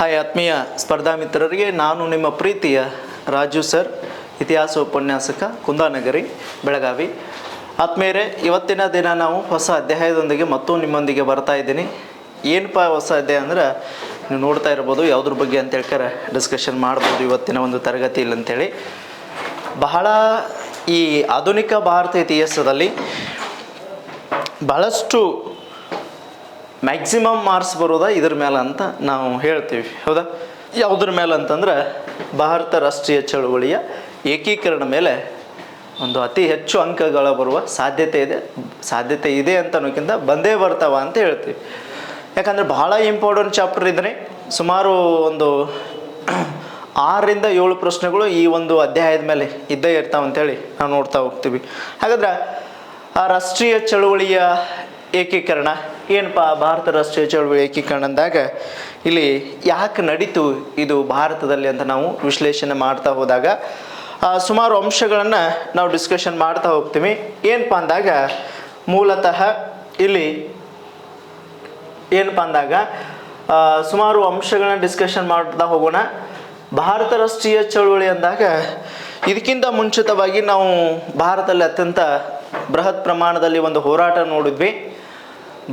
Hi ಆತ್ಮೀಯ ಸ್ಪರ್ಧಾ ಮಿತ್ರರಿಗೆ ನಾನು ನಿಮ್ಮ ಪ್ರೀತಿಯ ರಾಜು ಸರ್, ಇತಿಹಾಸ ಉಪನ್ಯಾಸಕ, ಕುಂದಾನಗರಿ, ಬೆಳಗಾವಿ. ಆತ್ಮೀಯರೇ, ಇವತ್ತಿನ ದಿನ ನಾವು ಹೊಸ ಅಧ್ಯಾಯದೊಂದಿಗೆ ಮತ್ತು ನಿಮ್ಮೊಂದಿಗೆ ಬರ್ತಾ ಇದ್ದೀನಿ. ಏನಪ್ಪ ಹೊಸ ಅಧ್ಯಾಯ ಅಂದ್ರೆ ನೀವು ನೋಡ್ತಾ ಇರ್ಬೋದು, ಯಾವುದ್ರ ಬಗ್ಗೆ ಅಂತ ಹೇಳ್ತಾರೆ ಡಿಸ್ಕಷನ್ ಮಾಡ್ಬೋದು ಇವತ್ತಿನ ಒಂದು ತರಗತಿಯಲ್ಲಿ ಅಂತೇಳಿ. ಬಹಳ ಈ ಆಧುನಿಕ ಭಾರತ ಇತಿಹಾಸದಲ್ಲಿ ಬಹಳಷ್ಟು ಮ್ಯಾಕ್ಸಿಮಮ್ ಮಾರ್ಕ್ಸ್ ಬರೋದ ಇದ್ರ ಮೇಲೆ ಅಂತ ನಾವು ಹೇಳ್ತೀವಿ, ಹೌದಾ? ಯಾವುದ್ರ ಮೇಲೆ ಅಂತಂದ್ರೆ ಭಾರತ ರಾಷ್ಟ್ರೀಯ ಚಳುವಳಿಯ ಏಕೀಕರಣ ಮೇಲೆ ಒಂದು ಅತಿ ಹೆಚ್ಚು ಅಂಕಗಳ ಬರುವ ಸಾಧ್ಯತೆ ಇದೆ ಅಂತ ಅನ್ನೋಕ್ಕಿಂತ ಬಂದೇ ಬರ್ತಾವ ಅಂತ ಹೇಳ್ತೀವಿ. ಯಾಕಂದರೆ ಬಹಳ ಇಂಪಾರ್ಟೆಂಟ್ ಚಾಪ್ಟರ್ ಇದ್ರೆ ಸುಮಾರು ಒಂದು 6ರಿಂದ 7 ಪ್ರಶ್ನೆಗಳು ಈ ಒಂದು ಅಧ್ಯಾಯದ ಮೇಲೆ ಇದ್ದೇ ಇರ್ತಾವಂತೇಳಿ ನಾವು ನೋಡ್ತಾ ಹೋಗ್ತೀವಿ. ಹಾಗಾದ್ರೆ ಆ ರಾಷ್ಟ್ರೀಯ ಚಳುವಳಿಯ ಏಕೀಕರಣ ಏನಪ್ಪ? ಭಾರತ ರಾಷ್ಟ್ರೀಯ ಚಳುವಳಿ ಏಕೀಕರಣ ಅಂದಾಗ ಇಲ್ಲಿ ಯಾಕೆ ನಡೀತು ಇದು ಭಾರತದಲ್ಲಿ ಅಂತ ನಾವು ವಿಶ್ಲೇಷಣೆ ಮಾಡ್ತಾ ಹೋದಾಗ ಸುಮಾರು ಅಂಶಗಳನ್ನು ನಾವು ಡಿಸ್ಕಷನ್ ಮಾಡ್ತಾ ಹೋಗ್ತೀವಿ. ಏನಪ್ಪ ಅಂದಾಗ ಮೂಲತಃ ಇಲ್ಲಿ ಏನಪ್ಪ ಅಂದಾಗ ಸುಮಾರು ಅಂಶಗಳನ್ನ ಡಿಸ್ಕಷನ್ ಮಾಡ್ತಾ ಹೋಗೋಣ. ಭಾರತ ರಾಷ್ಟ್ರೀಯ ಚಳುವಳಿ ಅಂದಾಗ ಇದಕ್ಕಿಂತ ಮುಂಚಿತವಾಗಿ ನಾವು ಭಾರತದಲ್ಲಿ ಅತ್ಯಂತ ಬೃಹತ್ ಪ್ರಮಾಣದಲ್ಲಿ ಒಂದು ಹೋರಾಟ ನೋಡಿದ್ವಿ.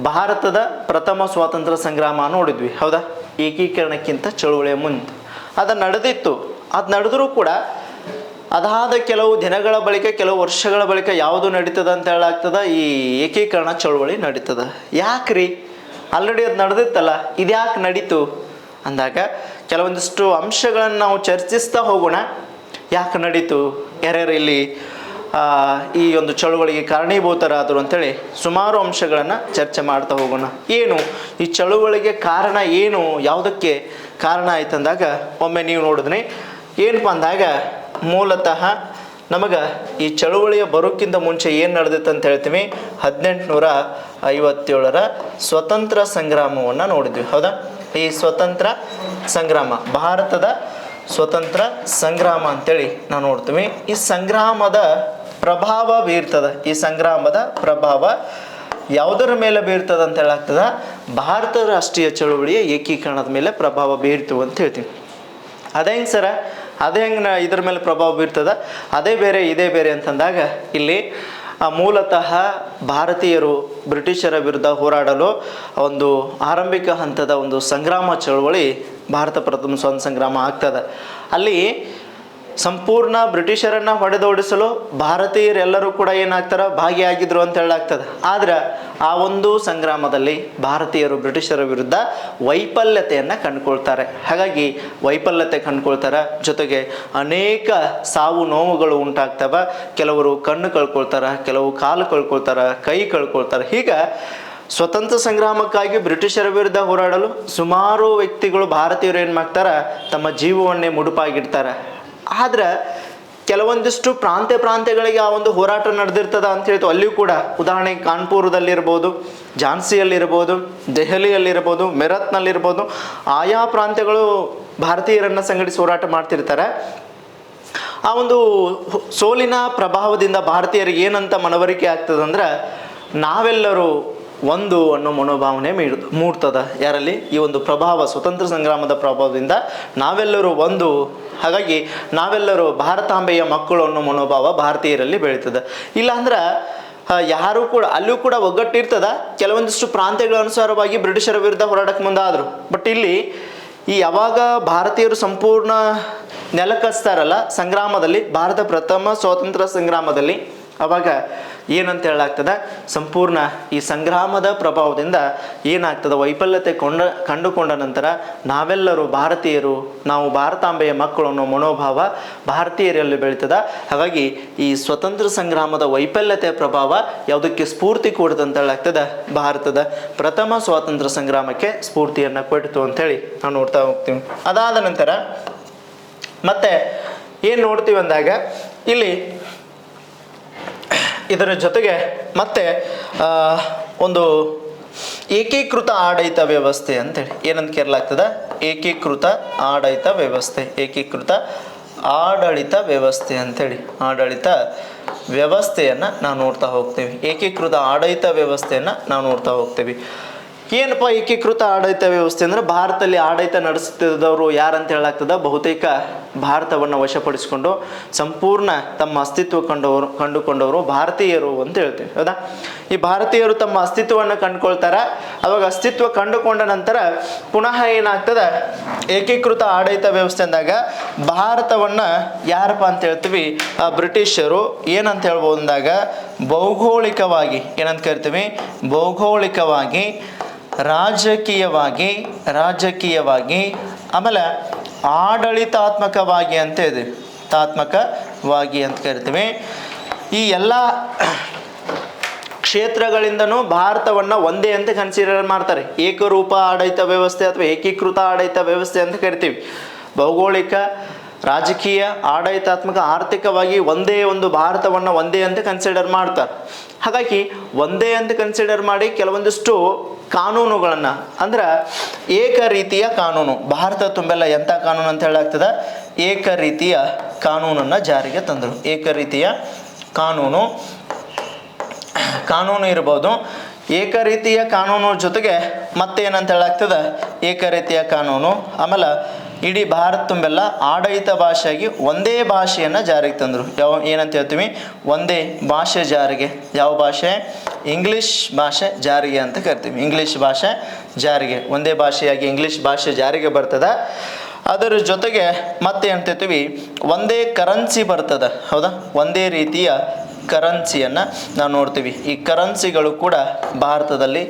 ಭಾರತದ ಪ್ರಥಮ ಸ್ವಾತಂತ್ರ್ಯ ಸಂಗ್ರಾಮ ನೋಡಿದ್ವಿ, ಹೌದಾ? ಏಕೀಕರಣಕ್ಕಿಂತ ಚಳುವಳಿಯ ಮುಂದೆ ಅದು ನಡೆದಿತ್ತು. ಅದು ನಡೆದರೂ ಕೂಡ ಅದಾದ ಕೆಲವು ದಿನಗಳ ಬಳಿಕ, ಕೆಲವು ವರ್ಷಗಳ ಬಳಿಕ ಯಾವುದು ನಡೀತದ ಅಂತ ಹೇಳಾಗ್ತದ, ಈ ಏಕೀಕರಣ ಚಳುವಳಿ ನಡೀತದ. ಯಾಕ್ರಿ? ಆಲ್ರೆಡಿ ಅದು ನಡೆದಿತ್ತಲ್ಲ, ಇದ್ಯಾಕೆ ನಡೀತು ಅಂದಾಗ ಕೆಲವೊಂದಿಷ್ಟು ಅಂಶಗಳನ್ನು ನಾವು ಚರ್ಚಿಸ್ತಾ ಹೋಗೋಣ. ಯಾಕೆ ನಡೀತು, ಯಾರ್ಯಾರು ಇಲ್ಲಿ ಈ ಒಂದು ಚಳುವಳಿಗೆ ಕಾರಣೀಭೂತರಾದರು ಅಂಥೇಳಿ ಸುಮಾರು ಅಂಶಗಳನ್ನು ಚರ್ಚೆ ಮಾಡ್ತಾ ಹೋಗೋಣ. ಏನು ಈ ಚಳುವಳಿಗೆ ಕಾರಣ, ಏನು ಯಾವುದಕ್ಕೆ ಕಾರಣ ಆಯ್ತು ಅಂದಾಗ ಒಮ್ಮೆ ನೀವು ನೋಡಿದ್ರಿ ಏನಪ್ಪ ಅಂದಾಗ ಮೂಲತಃ ನಮಗೆ ಈ ಚಳುವಳಿಯ ಬರೋಕ್ಕಿಂತ ಮುಂಚೆ ಏನು ನಡೆದಿತ್ತು ಅಂತ ಹೇಳ್ತೀವಿ. 1857ರ ಸ್ವತಂತ್ರ ಸಂಗ್ರಾಮವನ್ನು ನೋಡಿದ್ವಿ, ಹೌದಾ? ಈ ಸ್ವತಂತ್ರ ಸಂಗ್ರಾಮ, ಭಾರತದ ಸ್ವತಂತ್ರ ಸಂಗ್ರಾಮ ಅಂತೇಳಿ ನಾವು ನೋಡ್ತೀವಿ. ಈ ಸಂಗ್ರಾಮದ ಪ್ರಭಾವ ಬೀರ್ತದ. ಈ ಸಂಗ್ರಾಮದ ಪ್ರಭಾವ ಯಾವುದರ ಮೇಲೆ ಬೀರ್ತದ ಅಂತ ಹೇಳಾಗ್ತದ, ಭಾರತ ರಾಷ್ಟ್ರೀಯ ಚಳುವಳಿಯ ಏಕೀಕರಣದ ಮೇಲೆ ಪ್ರಭಾವ ಬೀರ್ತು ಅಂತ ಹೇಳ್ತೀವಿ. ಅದೇ ಹೆಂಗೆ ಸರ, ಅದೇ ಹೆಂಗೆ ಇದ್ರ ಮೇಲೆ ಪ್ರಭಾವ ಬೀರ್ತದ, ಅದೇ ಬೇರೆ ಇದೇ ಬೇರೆ ಅಂತಂದಾಗ ಇಲ್ಲಿ ಮೂಲತಃ ಭಾರತೀಯರು ಬ್ರಿಟಿಷರ ವಿರುದ್ಧ ಹೋರಾಡಲು ಒಂದು ಆರಂಭಿಕ ಹಂತದ ಒಂದು ಸಂಗ್ರಾಮ ಚಳುವಳಿ ಭಾರತ ಪ್ರಥಮ ಸ್ವಾತಂತ್ರ್ಯ ಸಂಗ್ರಾಮ ಆಗ್ತದೆ. ಅಲ್ಲಿ ಸಂಪೂರ್ಣ ಬ್ರಿಟಿಷರನ್ನು ಹೊಡೆದೋಡಿಸಲು ಭಾರತೀಯರೆಲ್ಲರೂ ಕೂಡ ಏನಾಗ್ತಾರೆ, ಭಾಗಿಯಾಗಿದ್ರು ಅಂತ ಹೇಳಾಗ್ತದೆ. ಆದ್ರೆ ಆ ಒಂದು ಸಂಗ್ರಾಮದಲ್ಲಿ ಭಾರತೀಯರು ಬ್ರಿಟಿಷರ ವಿರುದ್ಧ ವೈಫಲ್ಯತೆಯನ್ನು ಕಂಡುಕೊಳ್ತಾರೆ. ಹಾಗಾಗಿ ವೈಫಲ್ಯತೆ ಕಂಡುಕೊಳ್ತಾರೆ, ಜೊತೆಗೆ ಅನೇಕ ಸಾವು ನೋವುಗಳು ಉಂಟಾಗ್ತವೆ. ಕೆಲವರು ಕಣ್ಣು ಕಳ್ಕೊಳ್ತಾರೆ, ಕೆಲವು ಕಾಲು ಕಳ್ಕೊಳ್ತಾರೆ, ಕೈ ಕಳ್ಕೊಳ್ತಾರೆ. ಹೀಗೆ ಸ್ವತಂತ್ರ ಸಂಗ್ರಾಮಕ್ಕಾಗಿ ಬ್ರಿಟಿಷರ ವಿರುದ್ಧ ಹೋರಾಡಲು ಸುಮಾರು ವ್ಯಕ್ತಿಗಳು, ಭಾರತೀಯರು ಏನು ಮಾಡ್ತಾರೆ, ತಮ್ಮ ಜೀವವನ್ನೇ ಮುಡುಪಾಗಿಡ್ತಾರೆ. ಆದ್ರೆ ಕೆಲವೊಂದಿಷ್ಟು ಪ್ರಾಂತ್ಯಗಳಿಗೆ ಆ ಒಂದು ಹೋರಾಟ ನಡೆದಿರ್ತದ ಅಂತ ಹೇಳ್ತೀವಿ. ಅಲ್ಲಿಯೂ ಕೂಡ ಉದಾಹರಣೆಗೆ ಕಾನ್ಪುರದಲ್ಲಿರ್ಬೋದು, ಝಾನ್ಸಿಯಲ್ಲಿರ್ಬೋದು, ದೆಹಲಿಯಲ್ಲಿರ್ಬೋದು, ಮೆರತ್ನಲ್ಲಿರ್ಬೋದು, ಆಯಾ ಪ್ರಾಂತ್ಯಗಳು ಭಾರತೀಯರನ್ನು ಸಂಘಟಿಸಿ ಹೋರಾಟ ಮಾಡ್ತಿರ್ತಾರೆ. ಆ ಒಂದು ಸೋಲಿನ ಪ್ರಭಾವದಿಂದ ಭಾರತೀಯರಿಗೆ ಏನಂತ ಮನವರಿಕೆ ಆಗ್ತದಂದ್ರೆ, ನಾವೆಲ್ಲರೂ ಒಂದು ಅನ್ನೋ ಮನೋಭಾವನೆ ಮೂಡ್ತದ. ಯಾರಲ್ಲಿ? ಈ ಒಂದು ಪ್ರಭಾವ, ಸ್ವತಂತ್ರ ಸಂಗ್ರಾಮದ ಪ್ರಭಾವದಿಂದ ನಾವೆಲ್ಲರೂ ಒಂದು, ಹಾಗಾಗಿ ನಾವೆಲ್ಲರೂ ಭಾರತಾಂಬೆಯ ಮಕ್ಕಳು ಅನ್ನೋ ಮನೋಭಾವ ಭಾರತೀಯರಲ್ಲಿ ಬೆಳೀತದೆ. ಇಲ್ಲಾಂದ್ರೆ ಯಾರೂ ಕೂಡ, ಅಲ್ಲೂ ಕೂಡ ಒಗ್ಗಟ್ಟಿರ್ತದ. ಕೆಲವೊಂದಿಷ್ಟು ಪ್ರಾಂತ್ಯಗಳ ಅನುಸಾರವಾಗಿ ಬ್ರಿಟಿಷರ ವಿರುದ್ಧ ಹೋರಾಟಕ್ಕೆ ಮುಂದಾದರು. ಬಟ್ ಇಲ್ಲಿ ಈ ಯಾವಾಗ ಭಾರತೀಯರು ಸಂಪೂರ್ಣ ನೆಲಕಸ್ತಾರಲ್ಲ ಸಂಗ್ರಾಮದಲ್ಲಿ, ಭಾರತ ಪ್ರಥಮ ಸ್ವಾತಂತ್ರ್ಯ ಸಂಗ್ರಾಮದಲ್ಲಿ, ಅವಾಗ ಏನಂತ ಹೇಳಾಗ್ತದೆ, ಸಂಪೂರ್ಣ ಈ ಸಂಗ್ರಾಮದ ಪ್ರಭಾವದಿಂದ ಏನಾಗ್ತದೆ, ವೈಫಲ್ಯತೆ ಕಂಡುಕೊಂಡ ನಂತರ ನಾವೆಲ್ಲರೂ ಭಾರತೀಯರು, ನಾವು ಭಾರತಾಂಬೆಯ ಮಕ್ಕಳು ಅನ್ನೋ ಮನೋಭಾವ ಭಾರತೀಯರಲ್ಲಿ ಬೆಳೀತದೆ. ಹಾಗಾಗಿ ಈ ಸ್ವತಂತ್ರ ಸಂಗ್ರಾಮದ ವೈಫಲ್ಯತೆಯ ಪ್ರಭಾವ ಯಾವುದಕ್ಕೆ ಸ್ಫೂರ್ತಿ ಕೊಡ್ತು ಅಂತ ಹೇಳಾಗ್ತದೆ, ಭಾರತದ ಪ್ರಥಮ ಸ್ವಾತಂತ್ರ್ಯ ಸಂಗ್ರಾಮಕ್ಕೆ ಸ್ಫೂರ್ತಿಯನ್ನು ಕೊಡ್ತು ಅಂತೇಳಿ ನಾವು ನೋಡ್ತಾ ಹೋಗ್ತೀವಿ. ಅದಾದ ನಂತರ ಮತ್ತೆ ಏನು ನೋಡ್ತೀವಿ ಅಂದಾಗ ಇಲ್ಲಿ ಇದರ ಜೊತೆಗೆ ಮತ್ತೆ ಒಂದು ಏಕೀಕೃತ ಆಡಳಿತ ವ್ಯವಸ್ಥೆ ಅಂತೇಳಿ ಏನಂತ ಕೇಳಲಾಗ್ತದೆ, ಏಕೀಕೃತ ಆಡಳಿತ ವ್ಯವಸ್ಥೆ, ಏಕೀಕೃತ ಆಡಳಿತ ವ್ಯವಸ್ಥೆ ಅಂತೇಳಿ ಆಡಳಿತ ವ್ಯವಸ್ಥೆಯನ್ನು ನಾವು ನೋಡ್ತಾ ಹೋಗ್ತೀವಿ. ಏಕೀಕೃತ ಆಡಳಿತ ವ್ಯವಸ್ಥೆಯನ್ನು ನಾವು ನೋಡ್ತಾ ಹೋಗ್ತೀವಿ. ಏನಪ್ಪ ಏಕೀಕೃತ ಆಡಳಿತ ವ್ಯವಸ್ಥೆ ಅಂದರೆ ಭಾರತದಲ್ಲಿ ಆಡಳಿತ ನಡೆಸುತ್ತಿದ್ದವರು ಯಾರಂತ ಹೇಳಾಗ್ತದ, ಬಹುತೇಕ ಭಾರತವನ್ನು ವಶಪಡಿಸಿಕೊಂಡು ಸಂಪೂರ್ಣ ತಮ್ಮ ಅಸ್ತಿತ್ವ ಕಂಡುಕೊಂಡವರು ಭಾರತೀಯರು ಅಂತ ಹೇಳ್ತೀವಿ. ಹೌದಾ? ಈ ಭಾರತೀಯರು ತಮ್ಮ ಅಸ್ತಿತ್ವವನ್ನು ಕಂಡುಕೊಳ್ತಾರ. ಅವಾಗ ಅಸ್ತಿತ್ವ ಕಂಡುಕೊಂಡ ನಂತರ ಪುನಃ ಏನಾಗ್ತದ, ಏಕೀಕೃತ ಆಡಳಿತ ವ್ಯವಸ್ಥೆ ಅಂದಾಗ ಭಾರತವನ್ನು ಯಾರಪ್ಪ ಅಂತ ಹೇಳ್ತೀವಿ, ಬ್ರಿಟಿಷರು ಏನಂತ ಹೇಳ್ಬೋದು ಅಂದಾಗ ಭೌಗೋಳಿಕವಾಗಿ ಏನಂತ ಕರಿತೀವಿ, ಭೌಗೋಳಿಕವಾಗಿ ರಾಜಕೀಯವಾಗಿ ಆಮೇಲೆ ಆಡಳಿತಾತ್ಮಕವಾಗಿ ಅಂತ ಇದೆ, ತಾತ್ಮಕವಾಗಿ ಅಂತ ಕರಿತೀವಿ. ಈ ಎಲ್ಲ ಕ್ಷೇತ್ರಗಳಿಂದನೂ ಭಾರತವನ್ನು ಒಂದೇ ಅಂತ ಕನ್ಸಿಡರ್ ಮಾಡ್ತಾರೆ. ಏಕರೂಪ ಆಡಳಿತ ವ್ಯವಸ್ಥೆ ಅಥವಾ ಏಕೀಕೃತ ಆಡಳಿತ ವ್ಯವಸ್ಥೆ ಅಂತ ಕರಿತೀವಿ. ಭೌಗೋಳಿಕ, ರಾಜಕೀಯ, ಆಡಳಿತಾತ್ಮಕ, ಆರ್ಥಿಕವಾಗಿ ಒಂದೇ ಒಂದು ಭಾರತವನ್ನು ಒಂದೇ ಅಂತ ಕನ್ಸಿಡರ್ ಮಾಡ್ತಾರೆ. ಹಾಗಾಗಿ ಒಂದೇ ಅಂತ ಕನ್ಸಿಡರ್ ಮಾಡಿ ಕೆಲವೊಂದಿಷ್ಟು ಕಾನೂನುಗಳನ್ನು ಅಂದ್ರೆ ಏಕ ರೀತಿಯ ಕಾನೂನು, ಭಾರತ ತುಂಬೆಲ್ಲ ಎಂಥ ಕಾನೂನು ಅಂತ ಹೇಳಾಗ್ತದೆ, ಏಕ ರೀತಿಯ ಕಾನೂನನ್ನು ಜಾರಿಗೆ ತಂದರು. ಏಕ ರೀತಿಯ ಕಾನೂನು ಇರ್ಬೋದು. ಏಕ ರೀತಿಯ ಕಾನೂನು ಜೊತೆಗೆ ಮತ್ತೇನಂತ ಹೇಳಾಗ್ತದೆ, ಏಕ ರೀತಿಯ ಕಾನೂನು ಆಮೇಲೆ ಇಡೀ ಭಾರತ ತುಂಬೆಲ್ಲ ಆಡಳಿತ ಭಾಷೆಯಾಗಿ ಒಂದೇ ಭಾಷೆಯನ್ನು ಜಾರಿಗೆ ತಂದರು. ಏನಂತ ಹೇಳ್ತೀವಿ, ಒಂದೇ ಭಾಷೆ ಜಾರಿಗೆ. ಯಾವ ಭಾಷೆ? ಇಂಗ್ಲೀಷ್ ಭಾಷೆ ಜಾರಿಗೆ ಅಂತ ಕರಿತೀವಿ. ಇಂಗ್ಲೀಷ್ ಭಾಷೆ ಜಾರಿಗೆ, ಒಂದೇ ಭಾಷೆಯಾಗಿ ಇಂಗ್ಲೀಷ್ ಭಾಷೆ ಜಾರಿಗೆ ಬರ್ತದೆ. ಅದರ ಜೊತೆಗೆ ಮತ್ತೆ ಹೇಳ್ತೀವಿ ಒಂದೇ ಕರೆನ್ಸಿ ಬರ್ತದೆ. ಹೌದಾ? ಒಂದೇ ರೀತಿಯ ಕರೆನ್ಸಿಯನ್ನು ನಾವು ನೋಡ್ತೀವಿ. ಈ ಕರೆನ್ಸಿಗಳು ಕೂಡ ಭಾರತದಲ್ಲಿ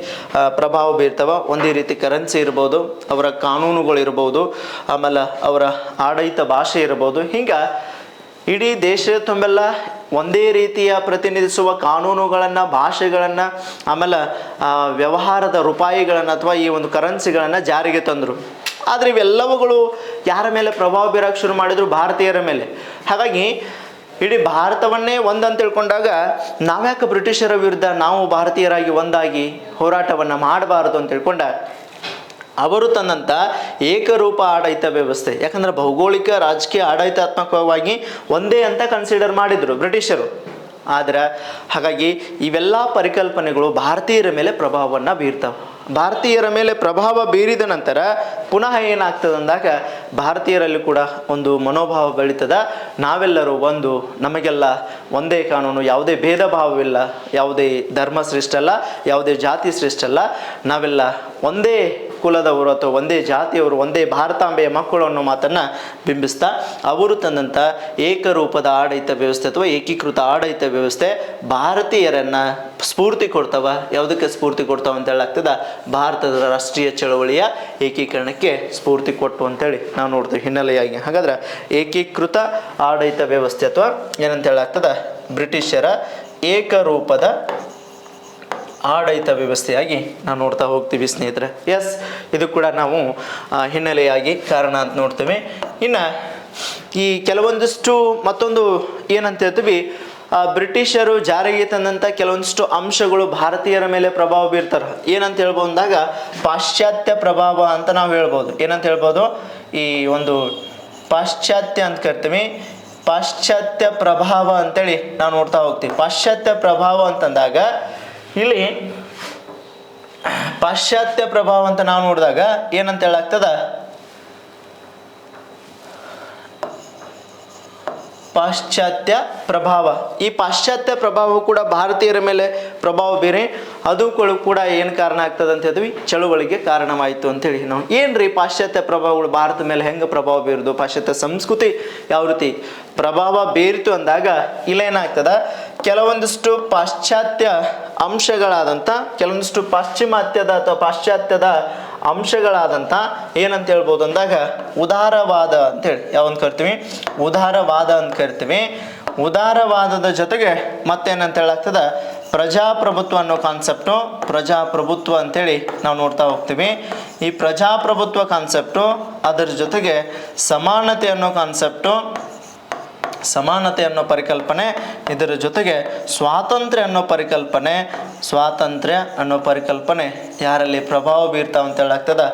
ಪ್ರಭಾವ ಬೀರ್ತವೆ. ಒಂದೇ ರೀತಿ ಕರೆನ್ಸಿ ಇರ್ಬೋದು, ಅವರ ಕಾನೂನುಗಳಿರ್ಬೋದು, ಆಮೇಲೆ ಅವರ ಆಡಳಿತ ಭಾಷೆ ಇರ್ಬೋದು. ಹಿಂಗೆ ಇಡೀ ದೇಶದ ತುಂಬೆಲ್ಲ ಒಂದೇ ರೀತಿಯ ಪ್ರತಿನಿಧಿಸುವ ಕಾನೂನುಗಳನ್ನು, ಭಾಷೆಗಳನ್ನು, ಆಮೇಲೆ ವ್ಯವಹಾರದ ರೂಪಾಯಿಗಳನ್ನು ಅಥವಾ ಈ ಒಂದು ಕರೆನ್ಸಿಗಳನ್ನು ಜಾರಿಗೆ ತಂದರು. ಆದರೆ ಇವೆಲ್ಲವುಗಳು ಯಾರ ಮೇಲೆ ಪ್ರಭಾವ ಬೀರಕ್ಕೆ ಶುರು ಮಾಡಿದರು? ಭಾರತೀಯರ ಮೇಲೆ. ಹಾಗಾಗಿ ಇಡೀ ಭಾರತವನ್ನೇ ಒಂದಂತ ತಿಳ್ಕೊಂಡಾಗ ನಾವ್ಯಾಕೆ ಬ್ರಿಟಿಷರ ವಿರುದ್ಧ ನಾವು ಭಾರತೀಯರಾಗಿ ಒಂದಾಗಿ ಹೋರಾಟವನ್ನು ಮಾಡಬಾರದು ಅಂತ ತಿಳ್ಕೊಂಡ ಅವರು ತಂದಂಥ ಏಕರೂಪ ಆಡಳಿತ ವ್ಯವಸ್ಥೆ. ಯಾಕಂದರೆ ಭೌಗೋಳಿಕ, ರಾಜಕೀಯ, ಆಡಳಿತಾತ್ಮಕವಾಗಿ ಒಂದೇ ಅಂತ ಕನ್ಸಿಡರ್ ಮಾಡಿದರು ಬ್ರಿಟಿಷರು. ಆದರೆ ಹಾಗಾಗಿ ಇವೆಲ್ಲ ಪರಿಕಲ್ಪನೆಗಳು ಭಾರತೀಯರ ಮೇಲೆ ಪ್ರಭಾವವನ್ನು ಬೀರ್ತವೆ. ಭಾರತೀಯರ ಮೇಲೆ ಪ್ರಭಾವ ಬೀರಿದ ನಂತರ ಪುನಃ ಏನಾಗ್ತದೆ ಅಂದಾಗ ಭಾರತೀಯರಲ್ಲಿ ಕೂಡ ಒಂದು ಮನೋಭಾವ ಬೆಳೀತದ. ನಾವೆಲ್ಲರೂ ಒಂದು, ನಮಗೆಲ್ಲ ಒಂದೇ ಕಾನೂನು, ಯಾವುದೇ ಭೇದ ಭಾವವಿಲ್ಲ, ಯಾವುದೇ ಧರ್ಮ ಶ್ರೇಷ್ಠ ಅಲ್ಲ, ಯಾವುದೇ ಜಾತಿ ಶ್ರೇಷ್ಠ ಅಲ್ಲ, ನಾವೆಲ್ಲ ಒಂದೇ ಕುಲದವರು ಅಥವಾ ಒಂದೇ ಜಾತಿಯವರು, ಒಂದೇ ಭಾರತಾಂಬೆಯ ಮಕ್ಕಳು ಅನ್ನೋ ಮಾತನ್ನು ಬಿಂಬಿಸ್ತಾ ಅವರು ತಂದಂಥ ಏಕರೂಪದ ಆಡಳಿತ ವ್ಯವಸ್ಥೆ ಅಥವಾ ಏಕೀಕೃತ ಆಡಳಿತ ವ್ಯವಸ್ಥೆ ಭಾರತೀಯರನ್ನು ಸ್ಫೂರ್ತಿ ಕೊಡ್ತಾವ. ಯಾವುದಕ್ಕೆ ಸ್ಫೂರ್ತಿ ಕೊಡ್ತಾವ ಅಂತ ಹೇಳಾಗ್ತದ? ಭಾರತದ ರಾಷ್ಟ್ರೀಯ ಚಳವಳಿಯ ಏಕೀಕರಣಕ್ಕೆ ಸ್ಫೂರ್ತಿ ಕೊಟ್ಟು ಅಂತೇಳಿ ನಾವು ನೋಡ್ತೀವಿ ಹಿನ್ನೆಲೆಯಾಗಿ. ಹಾಗಾದ್ರೆ ಏಕೀಕೃತ ಆಡಳಿತ ವ್ಯವಸ್ಥೆ ಅಥವಾ ಏನಂತ ಹೇಳಾಗ್ತದ? ಬ್ರಿಟಿಷರ ಏಕರೂಪದ ಆಡಳಿತ ವ್ಯವಸ್ಥೆಯಾಗಿ ನಾವು ನೋಡ್ತಾ ಹೋಗ್ತೀವಿ ಸ್ನೇಹಿತರೆ. ಎಸ್, ಇದು ಕೂಡ ನಾವು ಹಿನ್ನೆಲೆಯಾಗಿ ಕಾರಣ ಅಂತ ನೋಡ್ತೀವಿ. ಇನ್ನು ಈ ಕೆಲವೊಂದಿಷ್ಟು ಮತ್ತೊಂದು ಏನಂತ ಹೇಳ್ತೀವಿ, ಬ್ರಿಟಿಷರು ಜಾರಿಗೆ ತಂದಂಥ ಕೆಲವೊಂದಿಷ್ಟು ಅಂಶಗಳು ಭಾರತೀಯರ ಮೇಲೆ ಪ್ರಭಾವ ಬೀರ್ತಾರೆ. ಏನಂತ ಹೇಳ್ಬೋದು ಅಂದಾಗ ಪಾಶ್ಚಾತ್ಯ ಪ್ರಭಾವ ಅಂತ ನಾವು ಹೇಳ್ಬೋದು. ಏನಂತ ಹೇಳ್ಬೋದು? ಈ ಒಂದು ಪಾಶ್ಚಾತ್ಯ ಅಂತ ಕರಿತೀವಿ, ಪಾಶ್ಚಾತ್ಯ ಪ್ರಭಾವ ಅಂತೇಳಿ ನಾವು ನೋಡ್ತಾ ಹೋಗ್ತೀವಿ. ಪಾಶ್ಚಾತ್ಯ ಪ್ರಭಾವ ಅಂತಂದಾಗ ಇಲ್ಲಿ ಪಾಶ್ಚಾತ್ಯ ಪ್ರಭಾವ ಅಂತ ನಾವು ನೋಡಿದಾಗ ಏನಂತ ಹೇಳಾಗ್ತದ? ಪಾಶ್ಚಾತ್ಯ ಪ್ರಭಾವ. ಈ ಪಾಶ್ಚಾತ್ಯ ಪ್ರಭಾವ ಕೂಡ ಭಾರತೀಯರ ಮೇಲೆ ಪ್ರಭಾವ ಬೀರಿ ಅದು ಕೂಡ ಏನು ಕಾರಣ ಆಗ್ತದೆ ಅಂತ ಹೇಳ್ತೀವಿ, ಚಳುವಳಿಗೆ ಕಾರಣವಾಯಿತು ಅಂತೇಳಿ. ನಾವು ಏನ್ರಿ ಪಾಶ್ಚಾತ್ಯ ಪ್ರಭಾವಗಳು ಭಾರತದ ಮೇಲೆ ಹೆಂಗೆ ಪ್ರಭಾವ ಬೀರುದು, ಪಾಶ್ಚಾತ್ಯ ಸಂಸ್ಕೃತಿ ಯಾವ ರೀತಿ ಪ್ರಭಾವ ಬೀರಿತು ಅಂದಾಗ ಇಲ್ಲೇನಾಗ್ತದ, ಕೆಲವೊಂದಿಷ್ಟು ಪಾಶ್ಚಾತ್ಯ ಅಂಶಗಳಾದಂಥ, ಕೆಲವೊಂದಿಷ್ಟು ಪಾಶ್ಚಿಮಾತ್ಯದ ಅಥವಾ ಪಾಶ್ಚಾತ್ಯದ ಅಂಶಗಳಾದಂಥ ಏನಂತ ಹೇಳ್ಬೋದು ಅಂದಾಗ ಉದಾರವಾದ ಅಂತೇಳಿ ಯಾವಂತ ಕರಿತೀವಿ, ಉದಾರವಾದ ಅಂತ ಕರಿತೀವಿ. ಉದಾರವಾದದ ಜೊತೆಗೆ ಮತ್ತೇನಂತ ಹೇಳಾಗ್ತದ, ಪ್ರಜಾಪ್ರಭುತ್ವ ಅನ್ನೋ ಕಾನ್ಸೆಪ್ಟು, ಪ್ರಜಾಪ್ರಭುತ್ವ ಅಂತೇಳಿ ನಾವು ನೋಡ್ತಾ ಹೋಗ್ತೀವಿ. ಈ ಪ್ರಜಾಪ್ರಭುತ್ವ ಕಾನ್ಸೆಪ್ಟು, ಅದರ ಜೊತೆಗೆ ಸಮಾನತೆ ಅನ್ನೋ ಕಾನ್ಸೆಪ್ಟು, ಸಮಾನತೆ ಅನ್ನೋ ಪರಿಕಲ್ಪನೆ, ಇದರ ಜೊತೆಗೆ ಸ್ವಾತಂತ್ರ್ಯ ಅನ್ನೋ ಪರಿಕಲ್ಪನೆ ಯಾರಲ್ಲಿ ಪ್ರಭಾವ ಬೀರ್ತಾವ ಅಂತ ಹೇಳಾಗ್ತದ,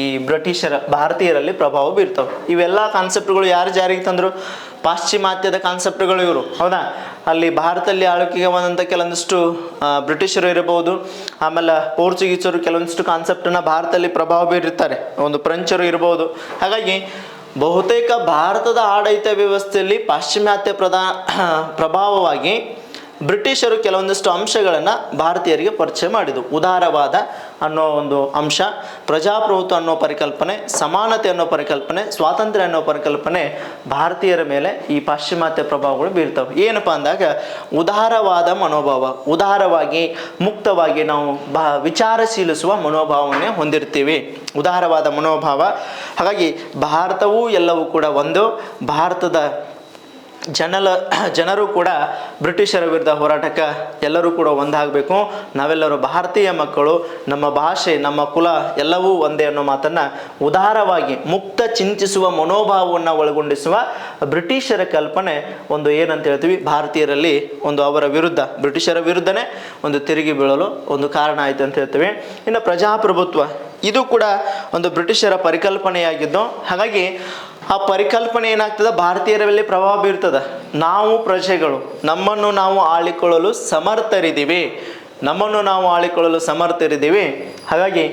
ಈ ಬ್ರಿಟಿಷರ ಭಾರತೀಯರಲ್ಲಿ ಪ್ರಭಾವ ಬೀರ್ತಾವೆ. ಇವೆಲ್ಲ ಕಾನ್ಸೆಪ್ಟ್ಗಳು ಯಾರು ಜಾರಿಗೆ ತಂದರು? ಪಾಶ್ಚಿಮಾತ್ಯದ ಕಾನ್ಸೆಪ್ಟ್ಗಳು ಇವರು, ಹೌದಾ. ಅಲ್ಲಿ ಭಾರತದಲ್ಲಿ ಆಳ್ವಿಕೆಗೆ ಬಂದಂಥ ಕೆಲವೊಂದಿಷ್ಟು ಬ್ರಿಟಿಷರು ಇರಬಹುದು, ಆಮೇಲೆ ಪೋರ್ಚುಗೀಸರು ಕೆಲವೊಂದಿಷ್ಟು ಕಾನ್ಸೆಪ್ಟನ್ನು ಭಾರತದಲ್ಲಿ ಪ್ರಭಾವ ಬೀರಿರ್ತಾರೆ, ಒಂದು ಫ್ರೆಂಚರು ಇರಬಹುದು. ಹಾಗಾಗಿ ಬಹುತೇಕ ಭಾರತದ ಆಡಳಿತ ವ್ಯವಸ್ಥೆಯಲ್ಲಿ ಪಾಶ್ಚಿಮಾತ್ಯ ಪ್ರಭಾವವಾಗಿ ಬ್ರಿಟಿಷರು ಕೆಲವೊಂದಿಷ್ಟು ಅಂಶಗಳನ್ನು ಭಾರತೀಯರಿಗೆ ಪರಿಚಯ ಮಾಡಿದರು. ಉದಾರವಾದ ಅನ್ನೋ ಒಂದು ಅಂಶ, ಪ್ರಜಾಪ್ರಭುತ್ವ ಅನ್ನೋ ಪರಿಕಲ್ಪನೆ, ಸಮಾನತೆ ಅನ್ನೋ ಪರಿಕಲ್ಪನೆ, ಸ್ವಾತಂತ್ರ್ಯ ಅನ್ನೋ ಪರಿಕಲ್ಪನೆ ಭಾರತೀಯರ ಮೇಲೆ ಈ ಪಾಶ್ಚಿಮಾತ್ಯ ಪ್ರಭಾವಗಳು ಬೀರ್ತವೆ. ಏನಪ್ಪ ಅಂದಾಗ ಉದಾರವಾದ ಮನೋಭಾವ, ಉದಾರವಾಗಿ ಮುಕ್ತವಾಗಿ ನಾವು ವಿಚಾರಶೀಲಿಸುವ ಮನೋಭಾವನೆ ಹೊಂದಿರ್ತೀವಿ, ಉದಾರವಾದ ಮನೋಭಾವ. ಹಾಗಾಗಿ ಭಾರತವೂ ಎಲ್ಲವೂ ಕೂಡ ಒಂದು, ಭಾರತದ ಜನರು ಕೂಡ ಬ್ರಿಟಿಷರ ವಿರುದ್ಧ ಹೋರಾಟಕ್ಕೆ ಎಲ್ಲರೂ ಕೂಡ ಒಂದಾಗಬೇಕು, ನಾವೆಲ್ಲರೂ ಭಾರತೀಯ ಮಕ್ಕಳು, ನಮ್ಮ ಭಾಷೆ ನಮ್ಮ ಕುಲ ಎಲ್ಲವೂ ಒಂದೇ ಅನ್ನೋ ಮಾತನ್ನು ಉದಾರವಾಗಿ ಮುಕ್ತ ಚಿಂತಿಸುವ ಮನೋಭಾವವನ್ನು ಒಳಗೊಂಡಿಸುವ ಬ್ರಿಟಿಷರ ಕಲ್ಪನೆ ಒಂದು ಏನಂತ ಹೇಳ್ತೀವಿ, ಭಾರತೀಯರಲ್ಲಿ ಒಂದು ಅವರ ವಿರುದ್ಧ, ಬ್ರಿಟಿಷರ ವಿರುದ್ಧನೇ ಒಂದು ತಿರುಗಿ ಬೀಳಲು ಒಂದು ಕಾರಣ ಆಯಿತು ಅಂತ ಹೇಳ್ತೀವಿ. ಇನ್ನು ಪ್ರಜಾಪ್ರಭುತ್ವ, ಇದು ಕೂಡ ಒಂದು ಬ್ರಿಟಿಷರ ಪರಿಕಲ್ಪನೆಯಾಗಿದ್ದು, ಹಾಗಾಗಿ ಆ ಪರಿಕಲ್ಪನೆ ಏನಾಗ್ತದೆ, ಭಾರತೀಯರ ಮೇಲೆ ಪ್ರಭಾವ ಬೀರ್ತದೆ. ನಾವು ಪ್ರಜೆಗಳು, ನಮ್ಮನ್ನು ನಾವು ಆಳಿಕೊಳ್ಳಲು ಸಮರ್ಥರಿದ್ದೀವಿ. ಹಾಗಾಗಿ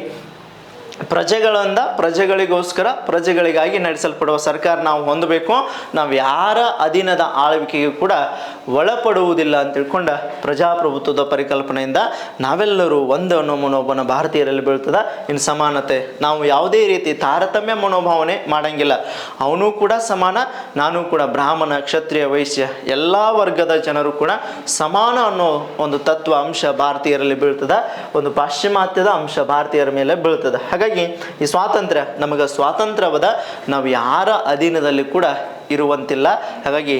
ಪ್ರಜೆಗಳಿಗೋಸ್ಕರ ಪ್ರಜೆಗಳಿಗಾಗಿ ನಡೆಸಲ್ಪಡುವ ಸರ್ಕಾರ ನಾವು ಹೊಂದಬೇಕು, ನಾವು ಯಾರ ಅಧೀನದ ಆಳ್ವಿಕೆಗೂ ಕೂಡ ಒಳಪಡುವುದಿಲ್ಲ ಅಂತ ತಿಳ್ಕೊಂಡ ಪ್ರಜಾಪ್ರಭುತ್ವದ ಪರಿಕಲ್ಪನೆಯಿಂದ ನಾವೆಲ್ಲರೂ ಒಂದು ಅನ್ನೋ ಮನೋಭಾವನೆ ಭಾರತೀಯರಲ್ಲಿ ಬೀಳ್ತದೆ. ಇನ್ನು ಸಮಾನತೆ, ನಾವು ಯಾವುದೇ ರೀತಿ ತಾರತಮ್ಯ ಮನೋಭಾವನೆ ಮಾಡಂಗಿಲ್ಲ, ಅವನು ಕೂಡ ಸಮಾನ, ನಾನು ಕೂಡ ಬ್ರಾಹ್ಮಣ ಕ್ಷತ್ರಿಯ ವೈಶ್ಯ ಎಲ್ಲ ವರ್ಗದ ಜನರು ಕೂಡ ಸಮಾನ ಅನ್ನೋ ಒಂದು ತತ್ವ ಅಂಶ ಭಾರತೀಯರಲ್ಲಿ ಬೀಳ್ತದೆ, ಒಂದು ಪಾಶ್ಚಿಮಾತ್ಯದ ಅಂಶ ಭಾರತೀಯರ ಮೇಲೆ ಬೀಳ್ತದೆ. ಹಾಗಾಗಿ ಈ ಸ್ವಾತಂತ್ರ್ಯ, ನಮಗೆ ಸ್ವಾತಂತ್ರ್ಯವದ, ನಾವು ಯಾರ ಅಧೀನದಲ್ಲಿ ಕೂಡ ಇರುವಂತಿಲ್ಲ. ಹಾಗಾಗಿ